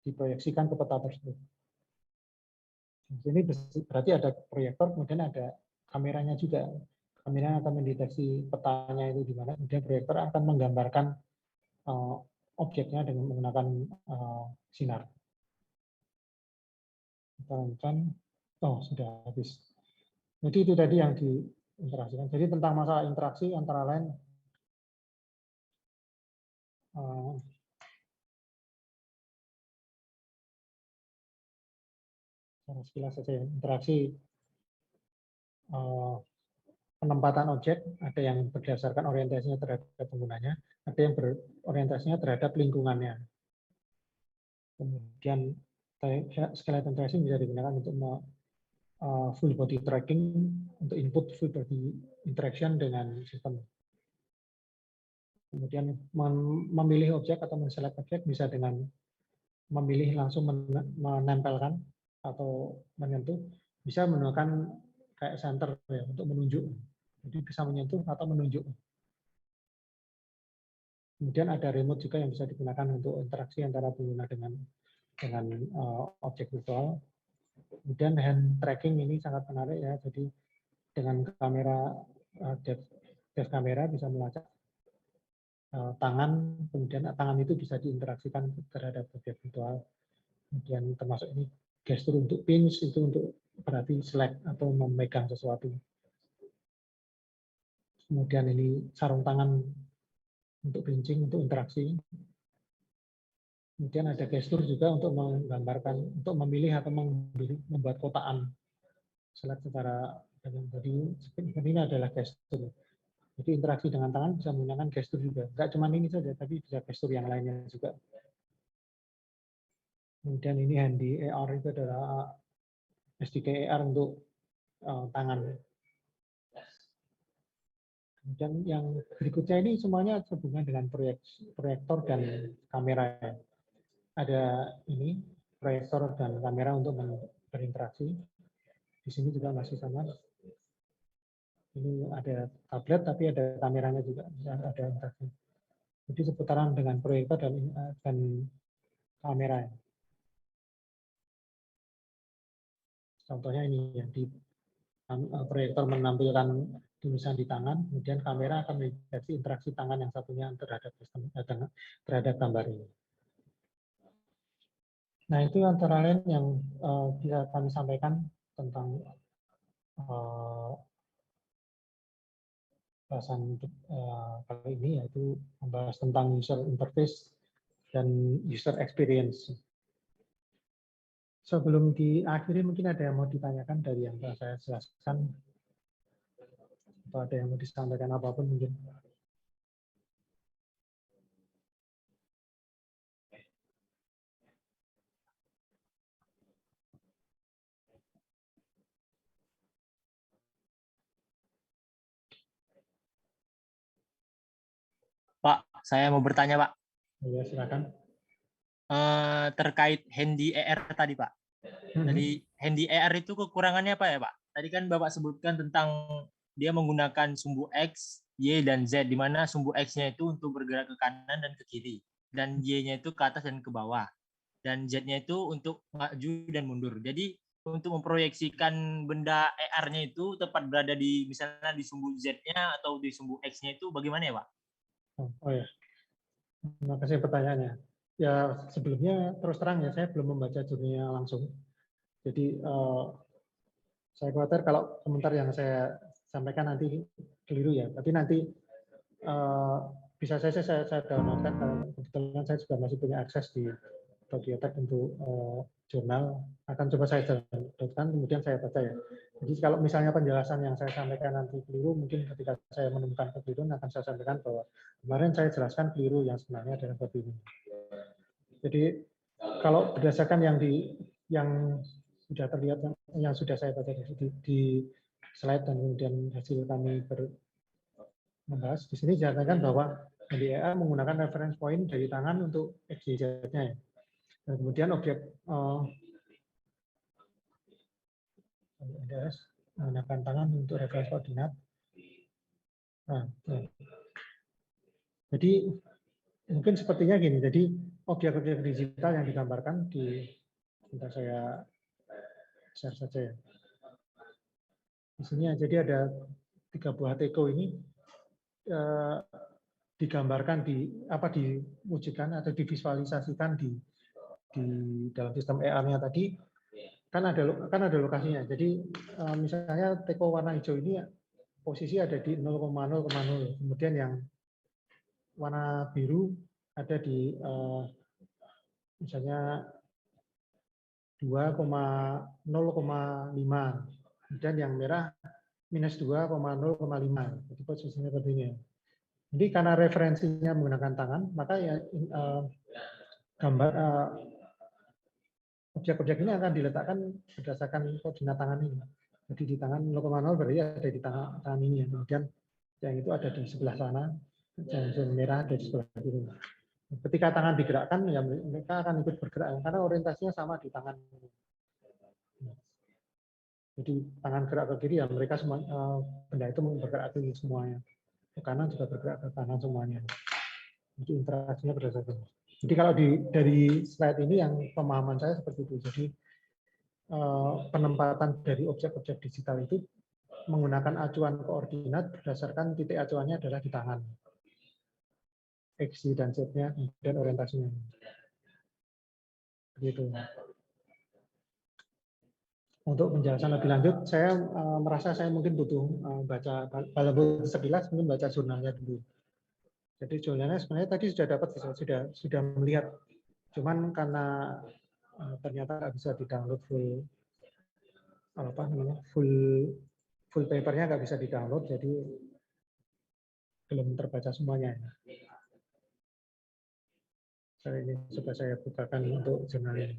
diproyeksikan ke peta tersebut. Ini berarti ada proyektor, kemudian ada kameranya juga. Kamera akan mendeteksi petanya itu di mana, kemudian proyektor akan menggambarkan objeknya dengan menggunakan sinar. Kita lanjutkan. Oh, sudah habis. Jadi itu tadi yang diinteraksikan. Jadi tentang masalah interaksi antara lain secara sekilas saja ya, interaksi penempatan objek, ada yang berdasarkan orientasinya terhadap penggunanya, ada yang berorientasinya terhadap lingkungannya. Kemudian skeleton tracing bisa digunakan untuk full body tracking, untuk input full body interaction dengan sistem. Kemudian memilih objek atau men-select objek bisa dengan memilih langsung menempelkan atau menyentuh, bisa menggunakan kayak center ya, untuk menunjuk. Jadi bisa menyentuh atau menunjuk. Kemudian ada remote juga yang bisa digunakan untuk interaksi antara pengguna dengan objek virtual. Kemudian hand tracking ini sangat menarik ya. Jadi dengan kamera depth kamera bisa melacak tangan, kemudian tangan itu bisa diinteraksikan terhadap objek virtual. Kemudian termasuk ini gestur untuk pinch, itu untuk berarti select atau memegang sesuatu. Kemudian ini sarung tangan untuk pinching, untuk interaksi. Kemudian ada gestur juga untuk menggambarkan, untuk memilih atau membuat kotaan. Select secara, jadi ini adalah gestur. Jadi interaksi dengan tangan bisa menggunakan gestur juga. Enggak cuma ini saja, tapi bisa gestur yang lainnya juga. Kemudian ini handy AR itu adalah SDK AR untuk tangan. Kemudian yang berikutnya ini semuanya sehubungan dengan proyektor dan kamera. Ada ini proyektor dan kamera untuk berinteraksi. Di sini juga masih sama. Ini ada tablet tapi ada kameranya juga, ada interaksi. Jadi seputaran dengan proyektor dan kamera. Contohnya ini ya, di proyektor menampilkan tulisan di tangan, kemudian kamera akan mendeteksi interaksi tangan yang satunya terhadap gambar ini. Nah, itu antara lain yang bisa kami sampaikan tentang bahasan kali ini, yaitu membahas tentang user interface dan user experience. Sebelum diakhiri, mungkin ada yang mau ditanyakan dari yang telah saya jelaskan, atau ada yang mau disampaikan apapun mungkin. Pak, saya mau bertanya, Pak. Ya, silakan. Terkait handy AR tadi, Pak. Tadi handy AR itu kekurangannya apa ya, Pak? Tadi kan Bapak sebutkan tentang dia menggunakan sumbu X, Y, dan Z, di mana sumbu X-nya itu untuk bergerak ke kanan dan ke kiri, dan Y-nya itu ke atas dan ke bawah, dan Z-nya itu untuk maju dan mundur. Jadi untuk memproyeksikan benda AR-nya itu tepat berada di misalnya di sumbu Z-nya atau di sumbu X-nya itu bagaimana ya, Pak? Oh ya, terima kasih pertanyaannya. Ya sebelumnya terus terang ya, saya belum membaca jurnalnya langsung. Jadi saya khawatir kalau komentar yang saya sampaikan nanti keliru ya. Tapi nanti bisa saya downloadkan, karena kebetulan saya juga masih punya akses di Tokyotek untuk jurnal. Akan coba saya downloadkan, kemudian saya baca ya. Jadi kalau misalnya penjelasan yang saya sampaikan nanti keliru, mungkin ketika saya menemukan kekeliruan akan saya sampaikan bahwa kemarin saya jelaskan keliru yang sebenarnya adalah seperti ini. Jadi kalau berdasarkan yang sudah terlihat, yang sudah saya baca di slide dan kemudian hasil kami membahas, di sini dinyatakan bahwa NDAA menggunakan reference point dari tangan untuk XYZ-nya ya. Dan kemudian objek menggunakan tangan untuk reference koordinat. Nah, jadi mungkin sepertinya gini, jadi objek-objek digital yang digambarkan sebentar saya share saja ya. Di sini jadi ada 3 buah teko ini digambarkan diwujudkan atau divisualisasikan di dalam sistem AR-nya tadi, kan ada lokasinya. Jadi misalnya teko warna hijau ini posisi ada di 0,0,0, kemudian yang warna biru ada di misalnya 2,0,5, dan yang merah minus 2,0,5. Jadi posisinya seperti ini. Jadi karena referensinya menggunakan tangan, maka ya gambar objek-objek ini akan diletakkan berdasarkan koordinat tangan ini. Jadi di tangan 0,0 berarti ada di tangan ini. Kemudian yang itu ada di sebelah sana, yang zona merah ada di sebelah kiri. Ketika tangan digerakkan, ya mereka akan ikut bergerak karena orientasinya sama di tangan. Jadi tangan gerak ke kiri, ya mereka semua benda itu bergerak ke kiri semuanya. Ke kanan juga bergerak ke kanan semuanya. Jadi interaksinya berdasarkan. Jadi kalau dari slide ini yang pemahaman saya seperti itu. Jadi penempatan dari objek-objek digital itu menggunakan acuan koordinat berdasarkan titik acuannya adalah di tangan. X, Y, dan Z-nya dan orientasinya. Begitu. Untuk penjelasan lebih lanjut, saya merasa saya mungkin butuh baca walaupun sekilas mungkin baca jurnalnya dulu. Jadi jurnalnya sebenarnya tadi sudah dapat, sudah melihat. Cuman karena ternyata nggak bisa di-download full papernya nggak bisa di-download, jadi belum terbaca semuanya. Ini coba saya bukakan untuk jurnal ini.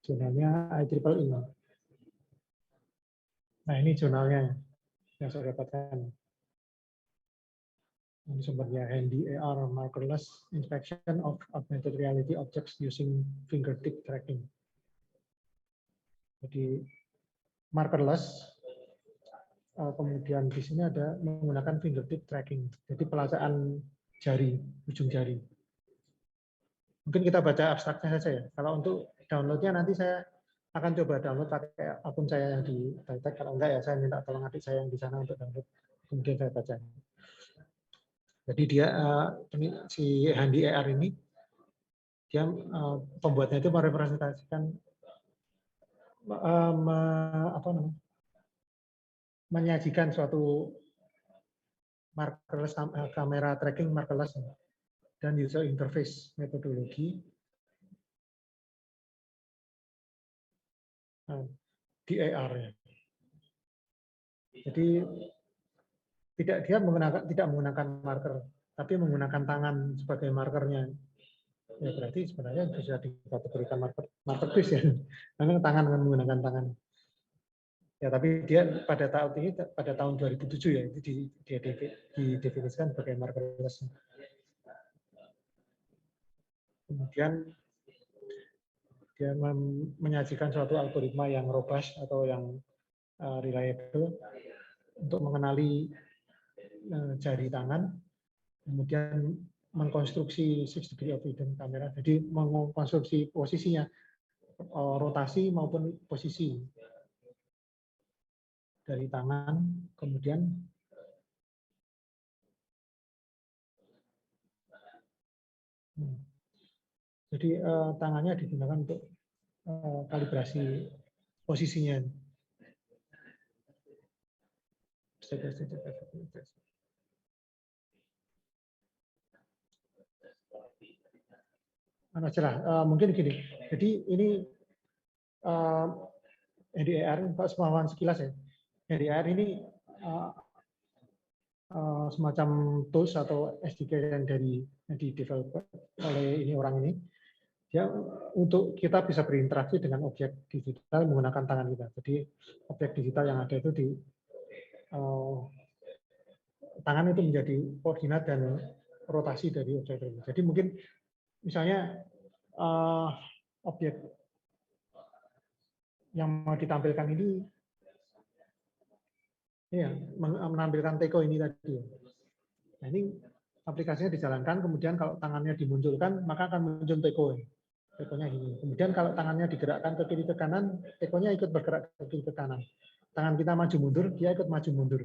Jurnalnya IEEE. Nah, ini jurnalnya yang saya dapatkan. Ini sumbernya Handy AR Markerless Inspection of Augmented Reality Objects Using Fingertip Tracking. Jadi markerless, kemudian di sini ada menggunakan fingertip tracking. Jadi pelacaan jari, ujung jari. Mungkin kita baca abstraknya saja ya. Kalau untuk downloadnya nanti saya akan coba download pakai akun saya yang di Taitek. Kalau enggak ya saya minta tolong adik saya yang di sana untuk download. Kemudian saya baca. Jadi dia si Handy AR ini dia pembuatnya itu merepresentasikan menyajikan suatu markerless kamera tracking markerless dan user interface metodologi di AR-nya. Jadi tidak menggunakan marker, tapi menggunakan tangan sebagai markernya. Ya berarti sebenarnya bisa dikategorikan marker twist ya, karena tangan kan menggunakan tangan. Ya tapi dia pada tahun 2007 ya itu didefinisikan sebagai markerless. Kemudian dia menyajikan suatu algoritma yang robust atau yang reliable untuk mengenali jari tangan, kemudian mengkonstruksi 6 degree of freedom kamera, jadi mengkonstruksi posisinya, rotasi maupun posisi dari tangan, kemudian jadi tangannya digunakan untuk kalibrasi posisinya. Mungkin gini. Jadi ini Handy AR, pemahaman sekilas ya. Handy AR ini semacam tools atau SDK yang di-develop oleh orang ini. Ya, untuk kita bisa berinteraksi dengan objek digital menggunakan tangan kita. Jadi objek digital yang ada itu di tangan itu menjadi koordinat dan rotasi dari objek itu. Jadi mungkin misalnya objek yang mau ditampilkan ini ya menampilkan teko ini tadi. Nah, ini aplikasinya dijalankan, kemudian kalau tangannya dimunculkan maka akan muncul teko. Tekonya ini. Kemudian kalau tangannya digerakkan ke kiri ke kanan, tekonya ikut bergerak ke kiri ke kanan. Tangan kita maju mundur, dia ikut maju mundur.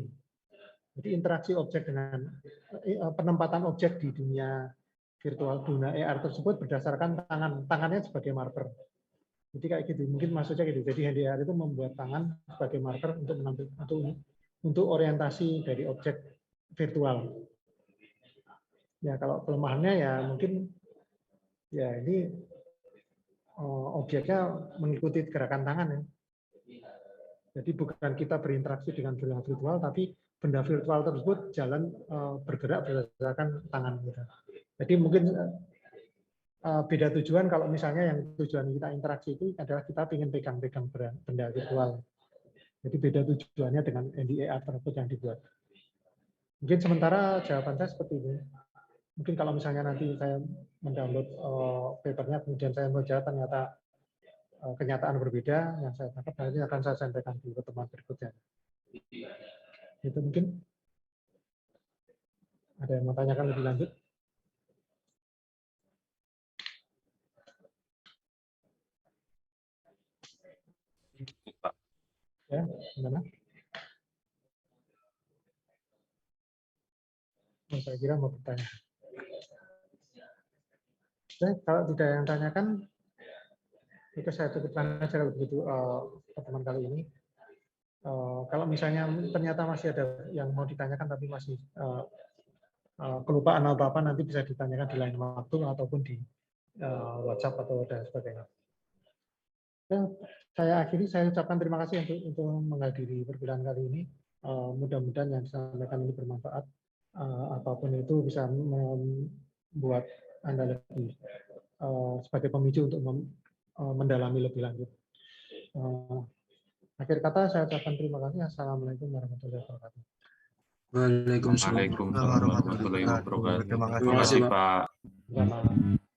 Jadi interaksi objek dengan penempatan objek di dunia virtual, dunia AR tersebut berdasarkan tangannya sebagai marker. Jadi kayak gitu, mungkin maksudnya gitu. Jadi Handy AR itu membuat tangan sebagai marker untuk orientasi dari objek virtual. Ya kalau kelemahannya ya mungkin ya ini objeknya mengikuti gerakan tangan ya. Jadi bukan kita berinteraksi dengan benda virtual, tapi benda virtual tersebut jalan bergerak berdasarkan tangan kita. Jadi mungkin beda tujuan kalau misalnya yang tujuan kita interaksi itu adalah kita ingin pegang-pegang benda virtual. Jadi beda tujuannya dengan NDAR tersebut yang dibuat. Mungkin sementara jawaban saya seperti ini. Mungkin kalau misalnya nanti saya mendownload papernya, kemudian saya menjawab ternyata kenyataan berbeda, yang saya tangkap nanti akan saya sampaikan di pertemuan berikutnya. Itu mungkin ada yang mau tanyakan lebih lanjut? Ya, gimana? Saya kira mau bertanya. Kalau tidak yang tanyakan, itu saya cukupkan saja begitu pertemuan kali ini. Kalau misalnya ternyata masih ada yang mau ditanyakan tapi masih kelupaan atau apa, nanti bisa ditanyakan di lain waktu ataupun di WhatsApp atau dan sebagainya. Saya akhiri, saya ucapkan terima kasih untuk menghadiri perkuliahan kali ini. Mudah-mudahan yang disampaikan ini bermanfaat. Apapun itu bisa membuat Anda lebih sebagai pemicu untuk mendalami lebih lanjut. Akhir kata saya ucapkan terima kasih. Assalamualaikum warahmatullahi wabarakatuh. Waalaikumsalam warahmatullahi wabarakatuh. Terima kasih, Pak. Selamat.